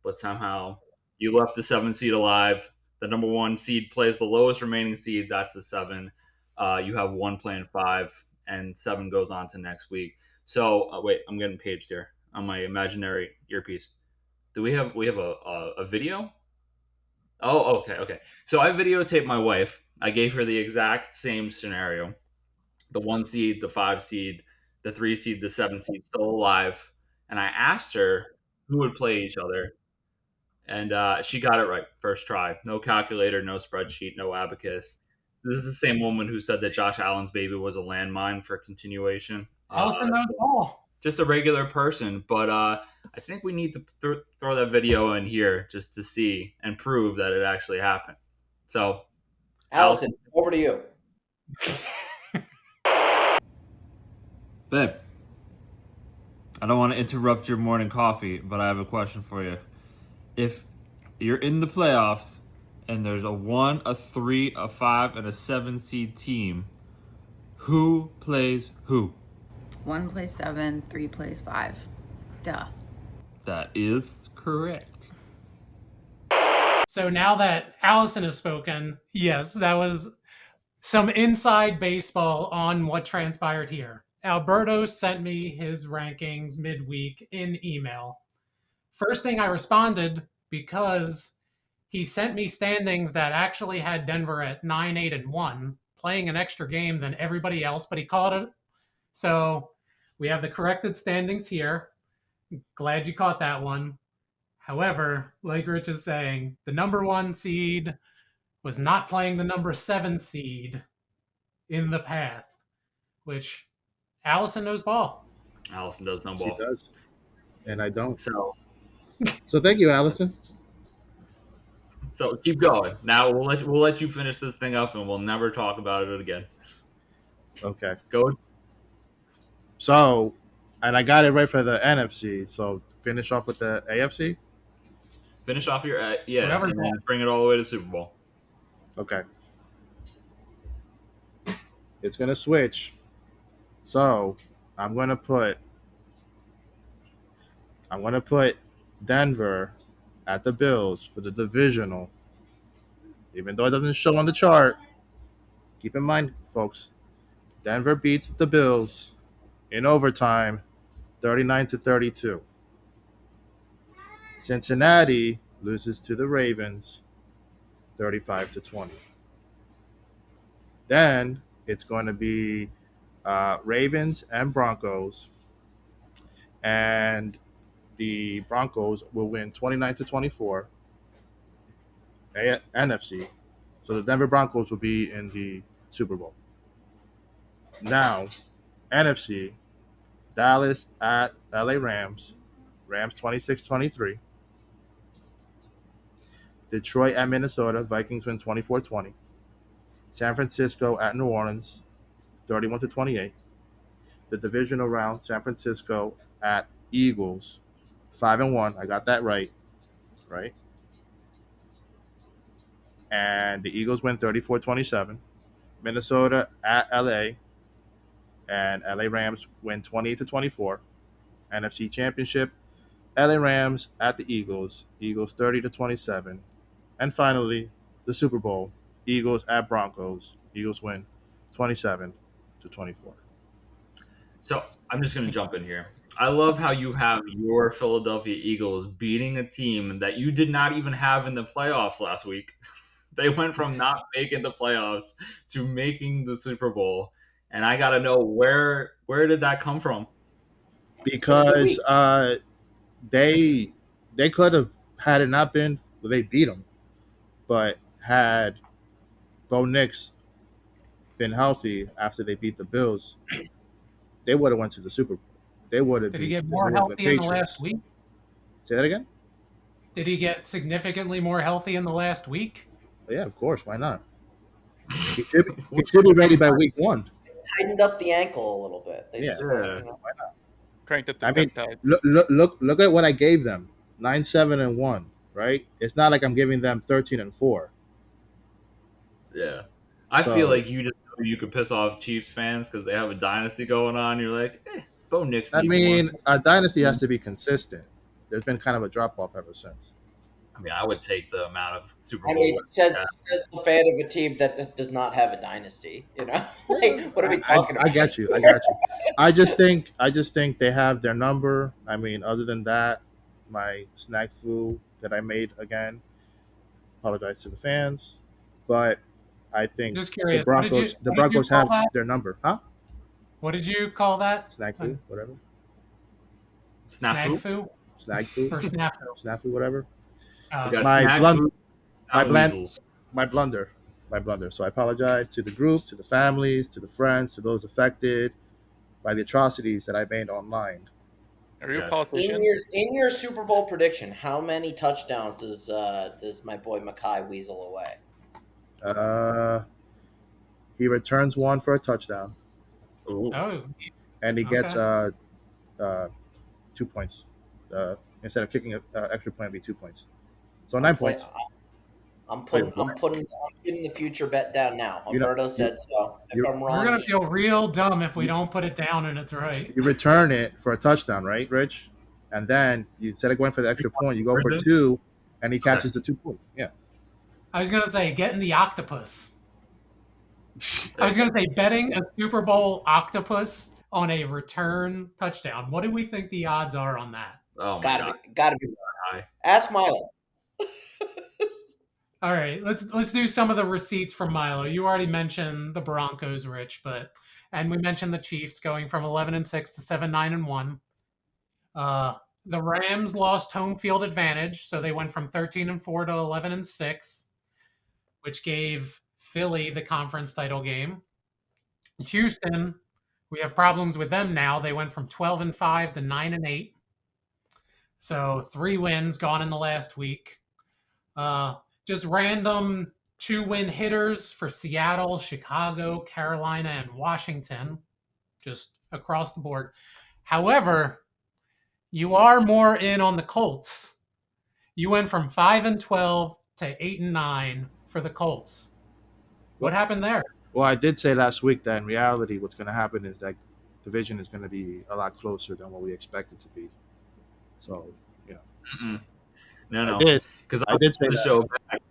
but somehow you left the 7 seed alive. The number 1 seed plays the lowest remaining seed. That's the 7. You have 1 playing 5, and 7 goes on to next week. So wait, I'm getting paged here on my imaginary earpiece. Do we have a video? Oh, okay. So I videotaped my wife. I gave her the exact same scenario. The 1 seed, the 5 seed, the 3 seed, the 7 seed still alive. And I asked her who would play each other. And she got it right first try. No calculator, no spreadsheet, no abacus. This is the same woman who said that Josh Allen's baby was a landmine for continuation. Allison knows all. Just a regular person, but I think we need to throw that video in here just to see and prove that it actually happened. So, Allison, over to you. Babe, I don't want to interrupt your morning coffee, but I have a question for you. If you're in the playoffs and there's a 1, a 3, a 5, and a 7 seed team, who plays who? 1 plays 7, 3 plays 5. Duh. That is correct. So now that Allison has spoken, yes, that was some inside baseball on what transpired here. Alberto sent me his rankings midweek in email. First thing I responded, because he sent me standings that actually had Denver at 9-8-1, playing an extra game than everybody else, but he called it. So we have the corrected standings here. Glad you caught that one. However, like Rich is saying, the number 1 seed was not playing the number 7 seed in the path, which Allison knows ball. Allison does know ball. She does. And I don't. So thank you, Allison. So keep going. Now we'll let you finish this thing up, and we'll never talk about it again. Okay. Go. So, and I got it right for the NFC. So finish off with the AFC. Finish off your Whatever and then that- bring it all the way to Super Bowl. Okay. It's gonna switch. So I'm gonna put Denver at the Bills for the divisional. Even though it doesn't show on the chart, keep in mind, folks, Denver beats the Bills in overtime, 39-32. Cincinnati loses to the Ravens, 35-20. Then it's going to be Ravens and Broncos, and the Broncos will win 29-24. NFC. So the Denver Broncos will be in the Super Bowl. Now, NFC, Dallas at LA Rams, Rams 26-23. Detroit at Minnesota, Vikings win 24-20. San Francisco at New Orleans, 31-28. The divisional round, San Francisco at Eagles, 5-1. I got that right? And the Eagles win 34-27. Minnesota at LA, and LA Rams win 28-24. NFC Championship, LA Rams at the Eagles, Eagles 30-27. And finally, the Super Bowl, Eagles at Broncos, Eagles win 27-24. So I'm just going to jump in here. I love how you have your Philadelphia Eagles beating a team that you did not even have in the playoffs last week. They went from not making the playoffs to making the Super Bowl. And I got to know where did that come from? Because they could have, had it not been, well, they beat them, but had Bo Nix been healthy after they beat the Bills, they would have went to the Super Bowl. They would have. Did he get more healthy in the last week? Say that again? Did he get significantly more healthy in the last week? Yeah, of course. Why not? He should be ready by week 1. Tightened up the ankle a little bit. They Yeah. just, Why not? Cranked up the I mean, peptide. look at what I gave them: 9-7-1. Right? It's not like I'm giving them 13-4. Yeah. I feel like you just know you could piss off Chiefs fans because they have a dynasty going on. You're like, Bo Nix. I mean, a dynasty has to be consistent. There's been kind of a drop off ever since. I mean, I would take the amount of Super Bowl. I mean, says the fan of a team that does not have a dynasty. You know, like, what are we talking about? I got you. I just think they have their number. I mean, other than that, my snack flu that I made again. Apologize to the fans, but I think Just curious, the Broncos have their number, huh? What did you call that? Snack flu, whatever. Snafu? Snag flu. Or snafu? Snafu, whatever. My blunder. So I apologize to the group, to the families, to the friends, to those affected by the atrocities that I made online. Are you a politician? In your Super Bowl prediction, how many touchdowns does my boy Makai weasel away? He returns one for a touchdown. Ooh. Oh, and he gets 2 points. Instead of kicking an extra point, it'd be 2 points. So 9 points. I'm putting the future bet down now. Alberto said so. If I'm wrong, we're gonna feel real dumb if we don't put it down and it's right. You return it for a touchdown, right, Rich? And then you, instead of going for the extra point, you go for 2, and he catches the 2 points. Yeah. I was gonna say getting the octopus. I was gonna say betting a Super Bowl octopus on a return touchdown. What do we think the odds are on that? Oh my gotta God. be high. Ask Milo. All right, let's do some of the receipts from Milo. You already mentioned the Broncos, Rich, and we mentioned the Chiefs going from 11-6 to 7-9-1. The Rams lost home field advantage, so they went from 13-4 to 11-6, which gave Philly the conference title game. Houston, we have problems with them now. They went from 12-5 to 9-8. So 3 wins gone in the last week. just random 2-win hitters for Seattle, Chicago, Carolina, and Washington, just across the board. However, you are more in on the Colts. You went from 5-12 to 8-9 for the Colts. What happened there? Well, I did say last week that in reality, what's going to happen is that division is going to be a lot closer than what we expect it to be. So, No, I did. because I did say the that. show back.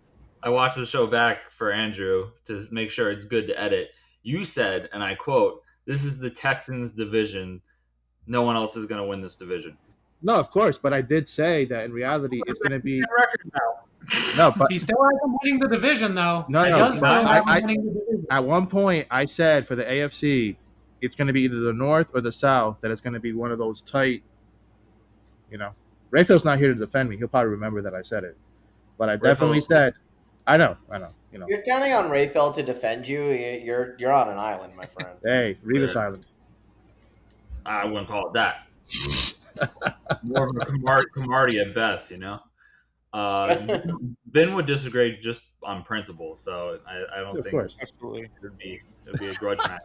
I watched the show back for Andrew to make sure it's good to edit. You said, and I quote, "This is the Texans' division. No one else is going to win this division." No, of course, but I did say that in reality, it's going to be Record now. no. But He still has them winning the division, though. No, He no, does still but have them I- winning the division. at one point, I said for the AFC, it's going to be either the North or the South. That it's going to be one of those tight. Rayfield's not here to defend me. He'll probably remember that I said it, but I definitely said. I know. You're counting on Rayfeld to defend you. You're on an island, my friend. Hey, Revis Yeah. Island. I wouldn't call it that. More of a Camardi at best, Ben would disagree just on principle, so I don't Of think course. Absolutely. it would be a grudge match.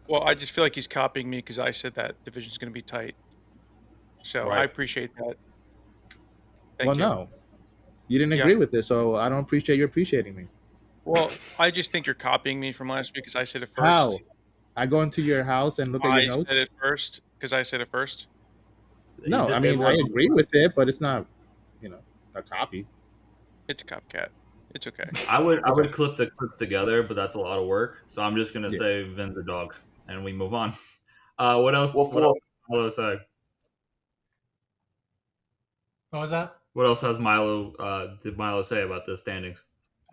Well, I just feel like he's copying me because I said that division's going to be tight. So Right. I appreciate that. Thank Well, you. no, you didn't agree with this, so I don't appreciate you appreciating me. Well, I just think you're copying me from last week because I said it first. How? I go into your house and look at I your notes. said it first because I said it first. No, He did- I it mean I wasn't- agree with it, but it's not, a copy. It's a copycat. It's okay. I would clip the clips together, but that's a lot of work. So I'm just gonna Yeah. say Vin's a dog, and we move on. What else? Woof, What woof. else? Milo say? What was that? What else has Milo? Did Milo say about the standings?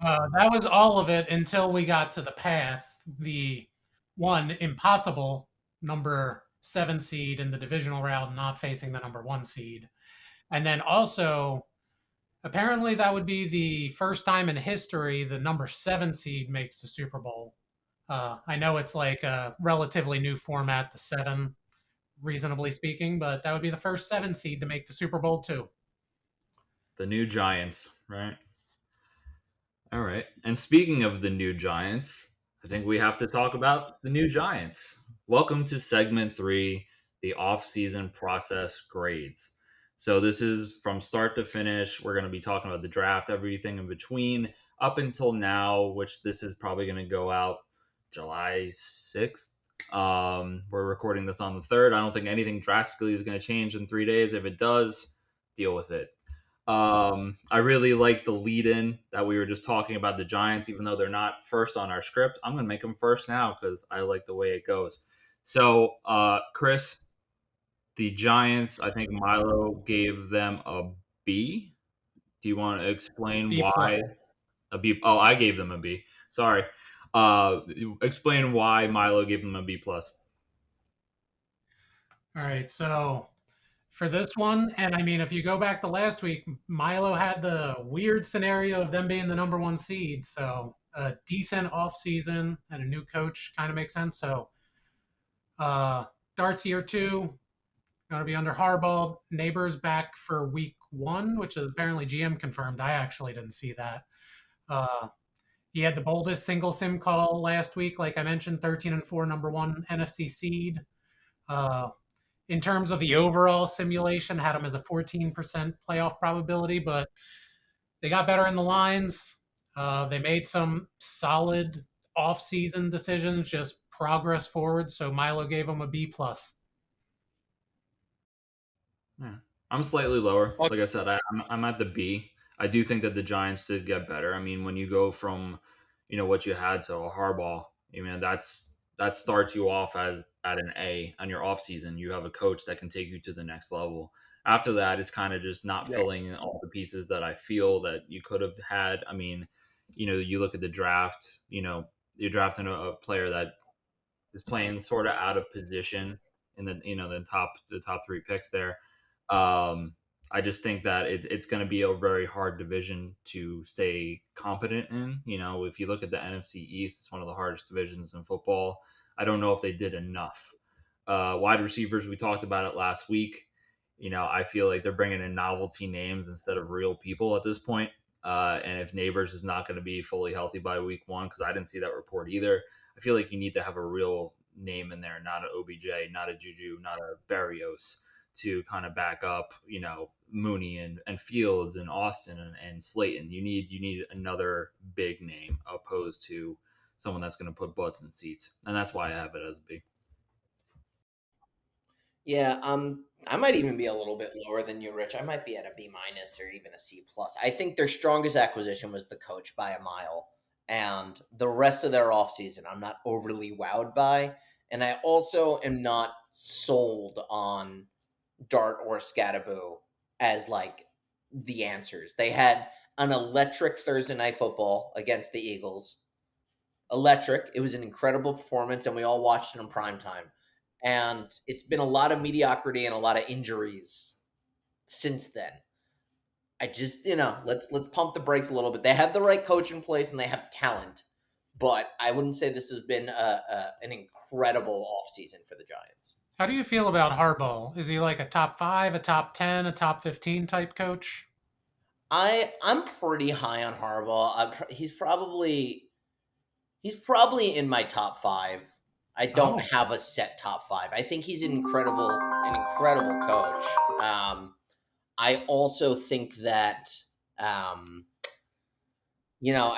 That was all of it until we got to the path. The one impossible number 7 seed in the divisional round not facing the number 1 seed. And then also, apparently that would be the first time in history the number 7 seed makes the Super Bowl. I know it's like a relatively new format, the 7, reasonably speaking, but that would be the first 7 seed to make the Super Bowl too. The new Giants, right? All right. And speaking of the new Giants, I think we have to talk about the new Giants. Welcome to segment 3, the off-season process grades. So this is from start to finish. We're going to be talking about the draft, everything in between, up until now, which this is probably going to go out July 6th. We're recording this on the 3rd. I don't think anything drastically is going to change in 3 days. If it does, deal with it. I really like the lead-in that we were just talking about the Giants, even though they're not first on our script. I'm going to make them first now because I like the way it goes. So, Chris, the Giants, I think Milo gave them a B. Do you want to explain B+. why? A B. Oh, I gave them a B. Sorry. Explain why Milo gave them a B+. All right, so for this one, and I mean, if you go back to last week, Milo had the weird scenario of them being the number 1 seed. So a decent offseason and a new coach kind of makes sense. So Dart's year 2, going to be under Harbaugh. Neighbors back for week 1, which is apparently GM confirmed. I actually didn't see that. He had the boldest single sim call last week, like I mentioned, 13-4, number 1 NFC seed. In terms of the overall simulation, had him as a 14% playoff probability, but they got better in the lines. They made some solid off-season decisions, just progress forward. So Milo gave him a B+. Yeah. I'm slightly lower. Like I said, I'm at the B. I do think that the Giants did get better. I mean, when you go from, what you had to a Harbaugh, that starts you off as at an A on your offseason. You have a coach that can take you to the next level. After that, it's kind of just not filling in all the pieces that I feel that you could have had. I mean, you look at the draft, you're drafting a player that is playing sort of out of position in the top 3 picks there. I just think that it's going to be a very hard division to stay competent in. If you look at the NFC East, it's one of the hardest divisions in football. I don't know if they did enough. Wide receivers, we talked about it last week. I feel like they're bringing in novelty names instead of real people at this point. And if Neighbors is not going to be fully healthy by week 1, because I didn't see that report either, I feel like you need to have a real name in there, not an OBJ, not a Juju, not a Barrios, to kind of back up, Mooney and Fields and Austin and Slayton. You need another big name opposed to someone that's going to put butts in seats, and that's why I have it as a B. Yeah, I might even be a little bit lower than you, Rich. I might be at a B minus or even a C plus. I think their strongest acquisition was the coach by a mile, and the rest of their offseason I'm not overly wowed by. And I also am not sold on Dart or Scattaboo as like the answers. They had an electric Thursday night football against the Eagles. Electric. It was an incredible performance, and we all watched it in prime time. And it's been a lot of mediocrity and a lot of injuries since then. I just, let's pump the brakes a little bit. They have the right coach in place and they have talent, but I wouldn't say this has been an incredible offseason for the Giants. How do you feel about Harbaugh? Is he like a top 5, a top 10, a top 15 type coach? I'm pretty high on Harbaugh. He's probably in my top 5. I don't have a set top 5. I think he's an incredible coach. I also think that, I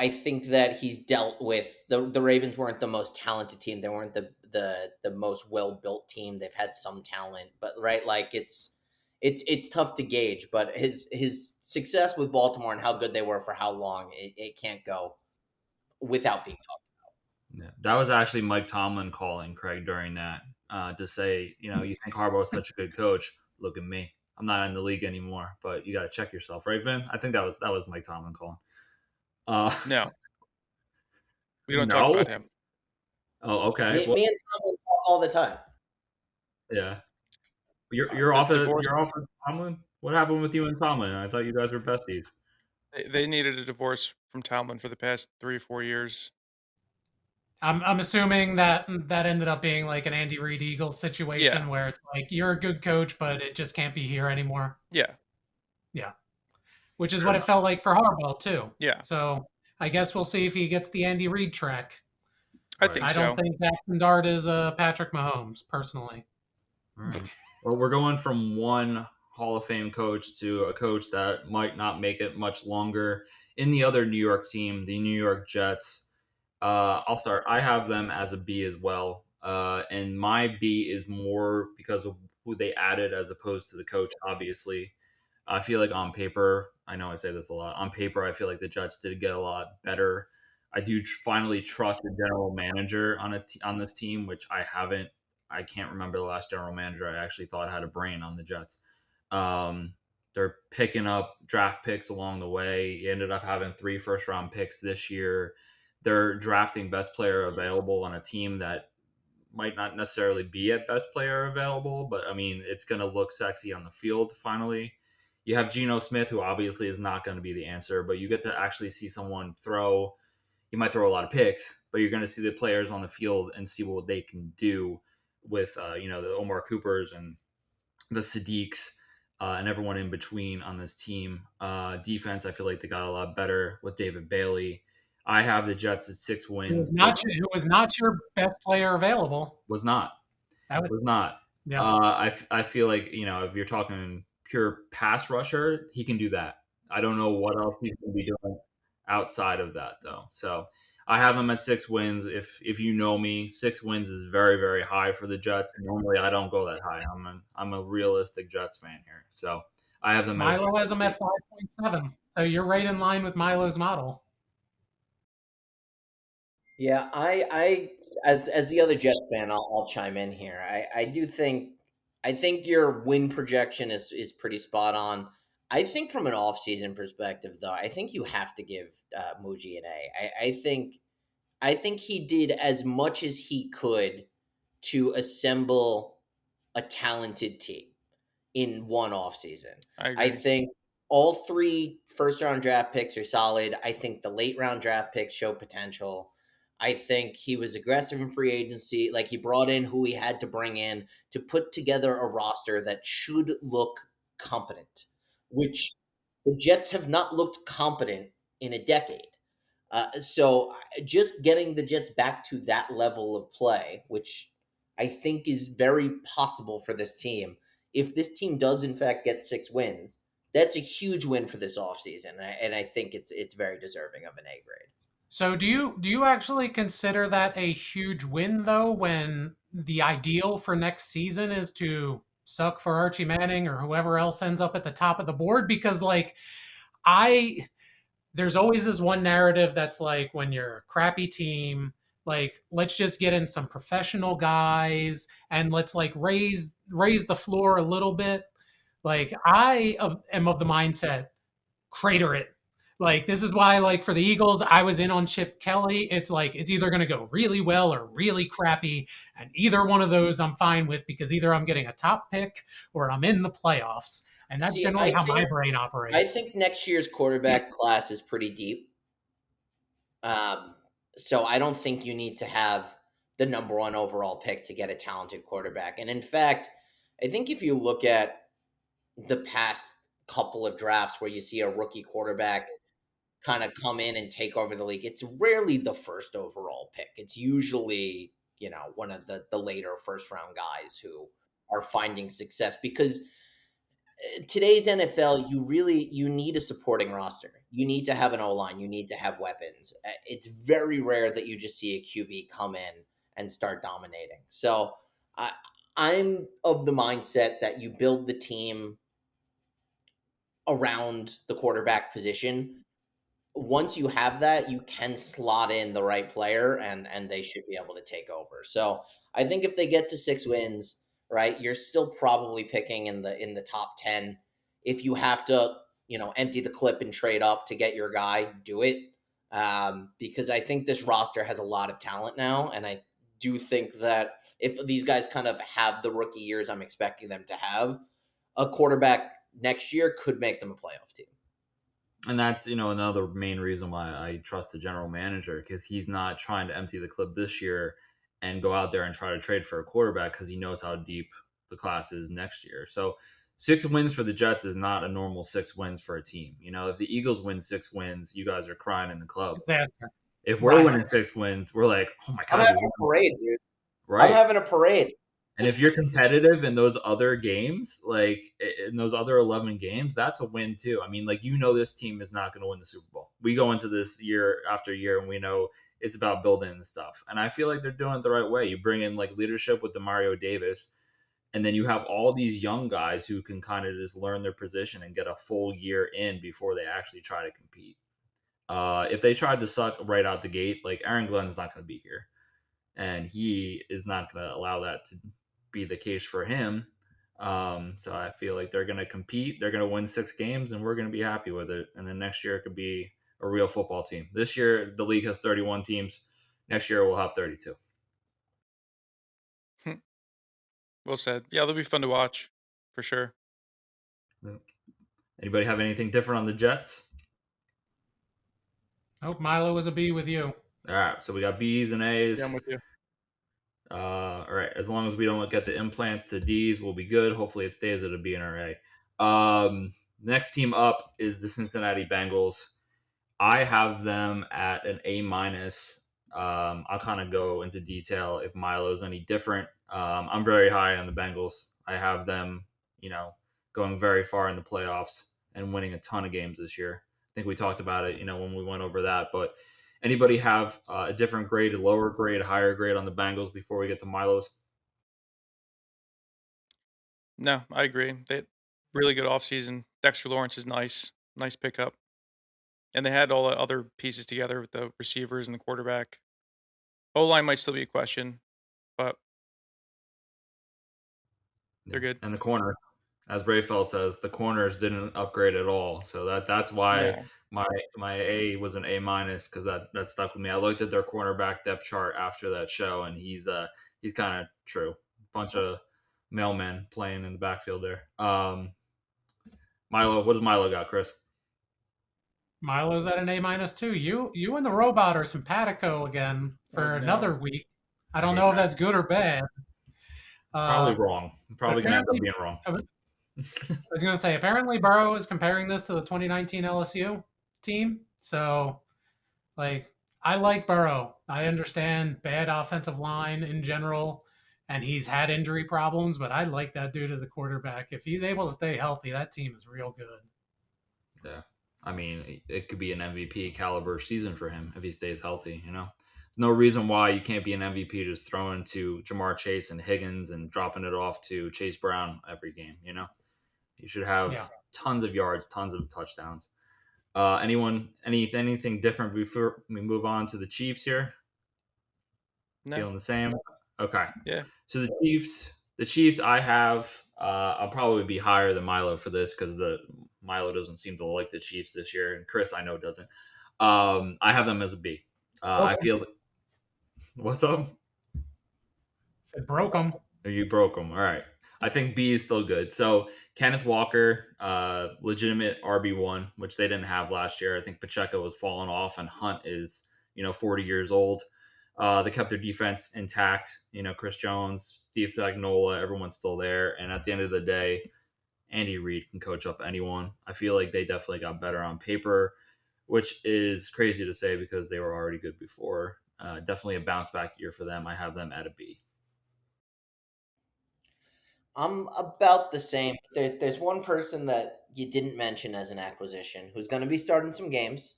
think that he's dealt with the Ravens weren't the most talented team. They weren't the most well-built team. They've had some talent, but right, like it's tough to gauge. But his success with Baltimore and how good they were for how long, it can't go without being talked. Yeah, that was actually Mike Tomlin calling Craig during that to say, you think Harbaugh is such a good coach. Look at me. I'm not in the league anymore, but you got to check yourself, right, Vin? I think that was Mike Tomlin calling. No, we don't talk about him. Oh, okay. Me and Tomlin talk all the time. Yeah, you're off of Tomlin. What happened with you and Tomlin? I thought you guys were besties. They needed a divorce from Tomlin for the past 3 or 4 years. I'm assuming that ended up being like an Andy Reid Eagles situation where it's like you're a good coach, but it just can't be here anymore. Yeah. Which is what it felt like for Harbaugh too. Yeah. So I guess we'll see if he gets the Andy Reid track. I think so. I don't think Jackson Dart is Patrick Mahomes personally. Right. Well, we're going from one Hall of Fame coach to a coach that might not make it much longer. In the other New York team, the New York Jets. I'll start. I have them as a B as well. And my B is more because of who they added as opposed to the coach, obviously. I feel like on paper, I know I say this a lot, on paper, I feel like the Jets did get a lot better. I do finally trust the general manager on this team, which I haven't. I can't remember the last general manager I actually thought had a brain on the Jets. They're picking up draft picks along the way. He ended up having 3 first-round picks this year. They're drafting best player available on a team that might not necessarily be at best player available, but I mean, it's going to look sexy on the field finally. You have Geno Smith, who obviously is not going to be the answer, but you get to actually see someone throw. You might throw a lot of picks, but you're going to see the players on the field and see what they can do with, the Omar Coopers and the Sadiqs and everyone in between on this team. Defense, I feel like they got a lot better with David Bailey. I have the Jets at 6 wins. Who was not your best player available. Was not. Was not. Yeah. I feel like, if you're talking pure pass rusher, he can do that. I don't know what else he's going to be doing outside of that, though. So I have him at 6 wins. If you know me, 6 wins is very, very high for the Jets. Normally, I don't go that high. I'm a realistic Jets fan here. So I have them. Milo has them at 5.7. So you're right in line with Milo's model. Yeah, I as the other Jets fan, I'll chime in here. I think your win projection is pretty spot on. I think from an offseason perspective, though, I think you have to give Muji an A. I think he did as much as he could to assemble a talented team in one offseason. I think all 3 first-round draft picks are solid. I think the late-round draft picks show potential. I think he was aggressive in free agency. Like, he brought in who he had to bring in to put together a roster that should look competent, which the Jets have not looked competent in a decade. So just getting the Jets back to that level of play, which I think is very possible for this team. If this team does in fact get 6 wins, that's a huge win for this offseason, and I think it's very deserving of an A grade. So do you actually consider that a huge win though, when the ideal for next season is to suck for Archie Manning or whoever else ends up at the top of the board? Because like I there's always this one narrative that's like, when you're a crappy team, like let's just get in some professional guys and let's like raise the floor a little bit. Like am of the mindset, crater it. Like this is why, like for the Eagles, I was in on Chip Kelly. It's like it's either going to go really well or really crappy, and either one of those I'm fine with, because either I'm getting a top pick or I'm in the playoffs, and that's See, generally how my brain operates. I think next year's quarterback class is pretty deep. So I don't think you need to have the number 1 overall pick to get a talented quarterback. And in fact, I think if you look at the past couple of drafts where you see a rookie quarterback kind of come in and take over the league, it's rarely the first overall pick. It's usually, one of the later first round guys who are finding success, because today's NFL, you need a supporting roster. You need to have an O-line. You need to have weapons. It's very rare that you just see a QB come in and start dominating. So I'm of the mindset that you build the team around the quarterback position. Once you have that, you can slot in the right player, and they should be able to take over. So I think if they get to 6 wins, right, you're still probably picking in the top 10. If you have to, empty the clip and trade up to get your guy, do it. Because I think this roster has a lot of talent now, and I do think that if these guys kind of have the rookie years I'm expecting them to have, a quarterback next year could make them a playoff team. And that's, another main reason why I trust the general manager, because he's not trying to empty the clip this year and go out there and try to trade for a quarterback, because he knows how deep the class is next year. So 6 wins for the Jets is not a normal 6 wins for a team. If the Eagles win 6 wins, you guys are crying in the club. Disaster. If we're winning 6 wins, we're like, oh my God. I'm having a parade, dude. Right. I'm having a parade. And if you're competitive in those other games, like in those other 11 games, that's a win too. I mean, like, this team is not going to win the Super Bowl. We go into this year after year and we know it's about building the stuff. And I feel like they're doing it the right way. You bring in like leadership with Demario Davis, and then you have all these young guys who can kind of just learn their position and get a full year in before they actually try to compete. If they tried to suck right out the gate, like Aaron Glenn's not going to be here. And he is not going to allow that to be the case for him. So I feel like they're going to compete. They're going to win 6 games, and we're going to be happy with it. And then next year it could be a real football team. This year the league has 31 teams. Next year we'll have 32. Well said. Yeah, they'll be fun to watch for sure. Anybody have anything different on the Jets? Hope Milo was a B with you. All right, so we got B's and A's. Yeah, I'm with you. All right, as long as we don't get the implants to D's, we'll be good. Hopefully it stays at a B and or A. Next team up is the Cincinnati Bengals. I have them at an A minus. I'll kind of go into detail if Milo's any different. I'm very high on the Bengals. I have them, going very far in the playoffs and winning a ton of games this year. I think we talked about it, when we went over that. But anybody have a different grade, a lower grade, a higher grade on the Bengals before we get to Milo's? No, I agree. They really good offseason. Dexter Lawrence is nice pickup. And they had all the other pieces together with the receivers and the quarterback. O-line might still be a question, but they're good. And the corner, as Brayfeld says, the corners didn't upgrade at all. So that's why my A was an A minus, because that stuck with me. I looked at their cornerback depth chart after that show, and he's kind of true. Bunch of mailmen playing in the backfield there. Milo, what does Milo got, Chris? Milo's at an A minus too. You and the robot are simpatico again for another week. I don't know if that's good or bad. Probably wrong. Probably going to end up being wrong. I was going to say, apparently Burrow is comparing this to the 2019 LSU team. So, like, I like Burrow. I understand bad offensive line in general, and he's had injury problems, but I like that dude as a quarterback. If he's able to stay healthy, that team is real good. Yeah. I mean, it could be an MVP caliber season for him if he stays healthy, you know? There's no reason why you can't be an MVP just throwing to Jamar Chase and Higgins and dropping it off to Chase Brown every game, you know? You should have Yeah. tons of yards, tons of touchdowns. Anything different before we move on to the Chiefs here? No. Feeling the same? Okay. Yeah. So the Chiefs, I have. I'll probably be higher than Milo for this because the Milo doesn't seem to like the Chiefs this year, and Chris I know doesn't. I have them as a B. I feel. What's up? Said broke them. You broke them. All right. I think B is still good. So Kenneth Walker, legitimate RB1, which they didn't have last year. I think Pacheco was falling off, and Hunt is 40 years old. They kept their defense intact. Chris Jones, Steve Spagnuolo, everyone's still there. And at the end of the day, Andy Reid can coach up anyone. I feel like they definitely got better on paper, which is crazy to say because they were already good before. Definitely a bounce back year for them. I have them at a B. I'm about the same. There's one person that you didn't mention as an acquisition who's going to be starting some games,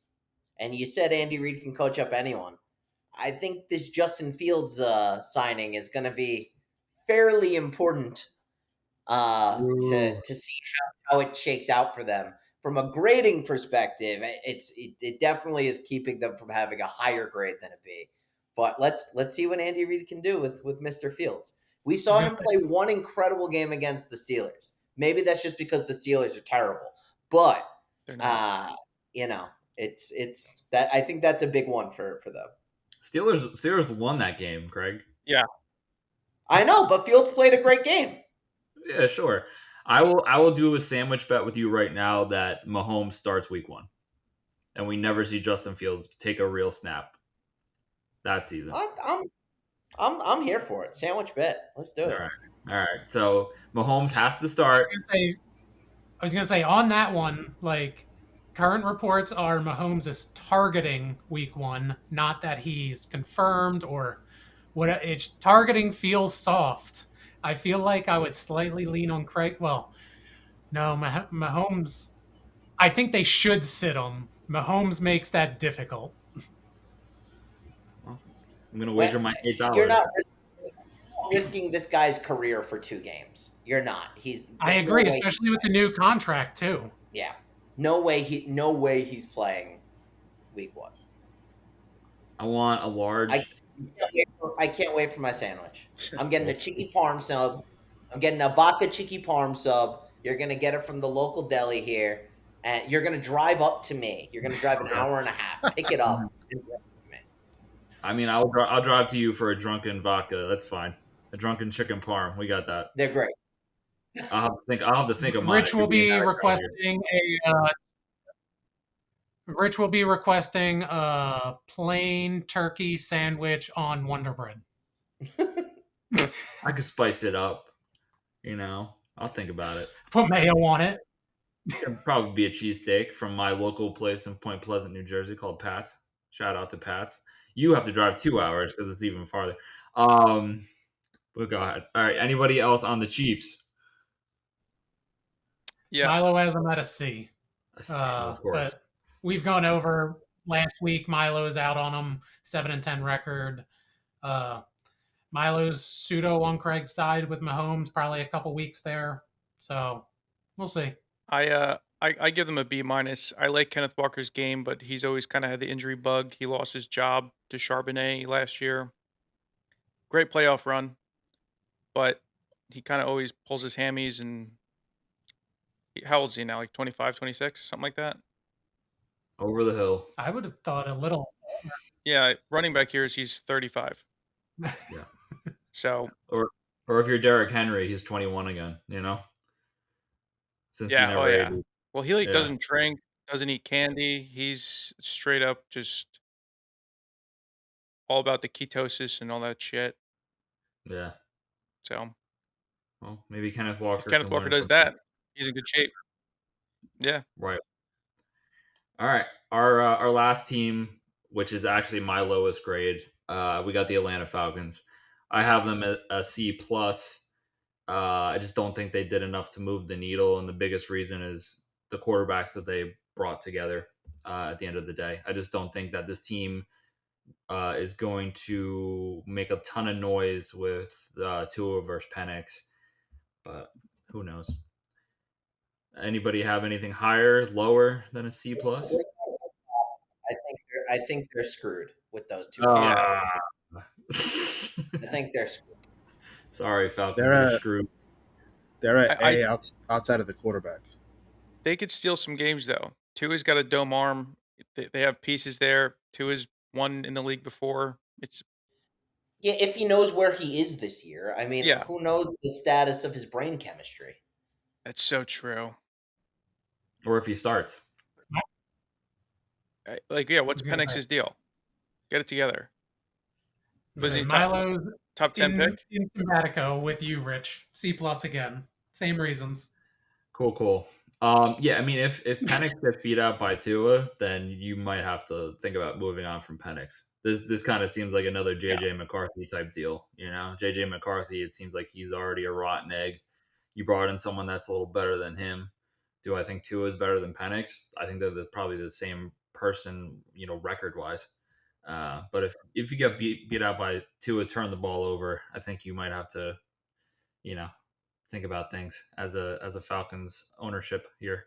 and you said Andy Reid can coach up anyone. I think this Justin Fields signing is going to be fairly important to see how it shakes out for them. From a grading perspective, it definitely is keeping them from having a higher grade than a B. But let's see what Andy Reid can do with Mr. Fields. We saw him play one incredible game against the Steelers. Maybe that's just because the Steelers are terrible, but it's that I think that's a big one for them. Steelers won that game, Craig. Yeah, I know, but Fields played a great game. Yeah, sure. I will do a sandwich bet with you right now that Mahomes starts week 1, and we never see Justin Fields take a real snap that season. I'm here for it. Sandwich bet. Let's do it. All right. So Mahomes has to start. I was gonna say on that one, like current reports are Mahomes is targeting week 1, not that he's confirmed or what. It's targeting feels soft. I feel like I would slightly lean on Craig. Well, no, Mahomes. I think they should sit him. Mahomes makes that difficult. Well, I'm gonna wager my $8. You're not risking this guy's career for 2 games. You're not. I agree, especially with the new contract too. Yeah. No way he's playing week 1. I want a large. I can't wait for my sandwich. I'm getting a chicky parm sub. I'm getting a vodka chicky parm sub. You're gonna get it from the local deli here, and you're gonna drive up to me. You're gonna drive an hour and a half, pick it up. I mean, I'll drive to you for a drunken vodka. That's fine. A drunken chicken parm. We got that. They're great. I'll have to think of mine. Rich will be requesting a plain turkey sandwich on Wonder Bread. I could spice it up. I'll think about it. Put mayo on it. It'd probably be a cheesesteak from my local place in Point Pleasant, New Jersey called Pat's. Shout out to Pat's. You have to drive 2 hours because it's even farther. But go ahead. All right. Anybody else on the Chiefs? Yeah. Milo has them at a C. Of course. But we've gone over last week. Milo's out on them, 7-10 record. Milo's pseudo on Craig's side with Mahomes, probably a couple weeks there. So we'll see. I give them a B-. I like Kenneth Walker's game, but he's always kind of had the injury bug. He lost his job to Charbonnet last year. Great playoff run, but he kind of always pulls his hammies. And how old is he now? Like 25, 26, something like that? Over the hill. I would have thought a little. Yeah, running back here he's 35. Yeah. So. Or if you're Derrick Henry, he's 21 again. Since he never ate. Well, he doesn't drink, doesn't eat candy. He's straight up just all about the ketosis and all that shit. Yeah. So. Well, maybe Kenneth Walker. If Kenneth Walker does that, he's in good shape. Yeah. Right. All right. Our last team, which is actually my lowest grade, we got the Atlanta Falcons. I have them at a C plus. I just don't think they did enough to move the needle, and the biggest reason is the quarterbacks that they brought together at the end of the day. I just don't think that this team is going to make a ton of noise with Tua versus Penix, but who knows? Anybody have anything higher, lower than a C plus? I think they're screwed with those two. Yeah. I think they're screwed. Sorry, Falcons, they're screwed. They're at outside of the quarterback. They could steal some games though. Tua's got a dome arm. They have pieces there. Tua's won in the league before. Yeah, if he knows where he is this year. I mean, Yeah. who knows the status of his brain chemistry? That's so true. Or if he starts. What's Penix's deal? Get it together. Was he Milo's top 10 pick? In Sympatico with you, Rich. C plus again. Same reasons. Cool. Yeah, I mean, if Penix gets beat out by Tua, then you might have to think about moving on from Penix. This kind of seems like another JJ McCarthy type deal. You know, JJ McCarthy, it seems like he's already a rotten egg. You brought in someone that's a little better than him. Do I think Tua is better than Penix? I think they're probably the same person, record wise. But if you get beat out by Tua, turn the ball over, I think you might have to, think about things as a Falcons ownership here.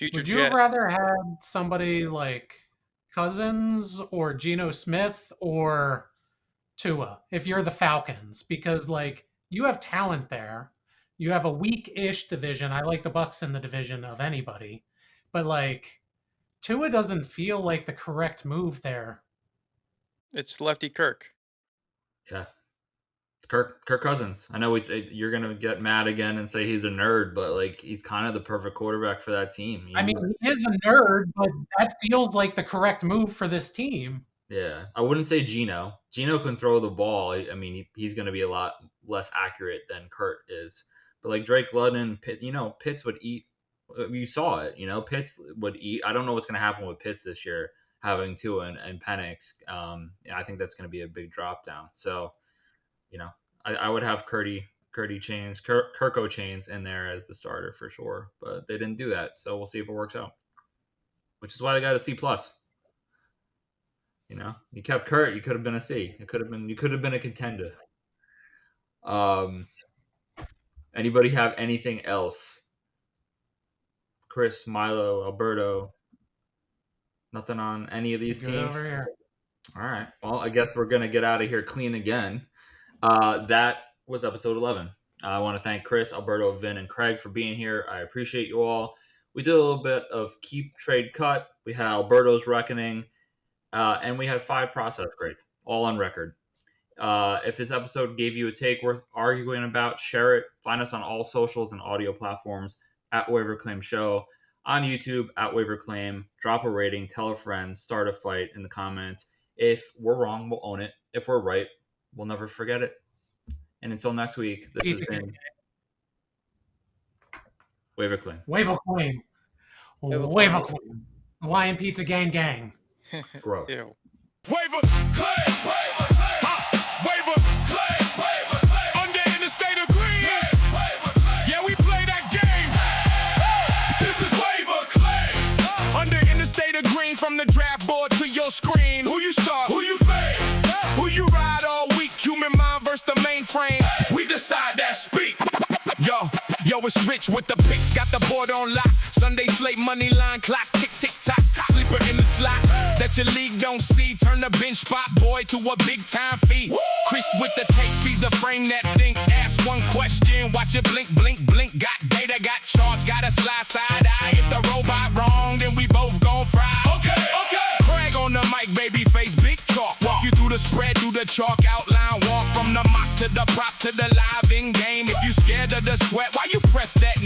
Yeah. Would you have rather had somebody like Cousins or Geno Smith or Tua if you're the Falcons? Because you have talent there. You have a weak-ish division. I like the Bucs in the division of anybody. But Tua doesn't feel like the correct move there. It's lefty Kirk. Yeah. Kirk Cousins. I know you're going to get mad again and say he's a nerd, but he's kind of the perfect quarterback for that team. He is a nerd, but that feels like the correct move for this team. Yeah. I wouldn't say Geno. Geno can throw the ball. I mean, he's going to be a lot less accurate than Kurt is. But Drake London, Pitts would eat. You saw it, Pitts would eat. I don't know what's going to happen with Pitts this year, having Tua and Penix. I think that's going to be a big drop down. So, I would have Kirko Chains in there as the starter for sure, but they didn't do that. So we'll see if it works out, which is why they got a C plus. You kept Kurt, you could have been a C. You could have been a contender. Anybody have anything else? Chris, Milo, Alberto, nothing on any of these teams? Over here. All right. Well, I guess we're going to get out of here clean again. That was episode 11. I want to thank Chris, Alberto, Vin, and Craig for being here. I appreciate you all. We did a little bit of keep, trade, cut. We had Alberto's reckoning, and we had 5 process grades, all on record. If this episode gave you a take worth arguing about, share it. Find us on all socials and audio platforms at WaiVER CLaiM Show, on YouTube at WaiVER CLaiM. Drop a rating, tell a friend, start a fight in the comments. If we're wrong, we'll own it. If we're right, we'll never forget it. And until next week, this has been WaiVER CLaiM. WaiVER CLaiM. WaiVER CLaiM. Hawaiian Pizza Gang Gang. Bro. Ew. WaiVER CLaiM. WaiVER CLaiM. Under in the state of green. Yeah, we play that game. This is WaiVER CLaiM. Under in the state of green, from the draft board to your screen. Who you start? Who you fade? Who you ride all week? Human mind versus the mainframe. We decide that speak. Yo, it's Rich with the picks, got the board on lock. Sunday slate, money line clock, tick, tick, tock. Sleeper in the slot that your league don't see. Turn the bench spot boy to a big time fee. Chris with the takes, feed the frame that thinks. Ask one question, watch it blink, blink, blink. Got data, got charts, got a slide side eye. If the robot wrong, then we both gon' fry. Okay. Craig on the mic, baby face, big talk. Walk you through the spread, do the chalk outline. Walk from the mock to the prop to the live in game. If you scared of the sweat, why you press that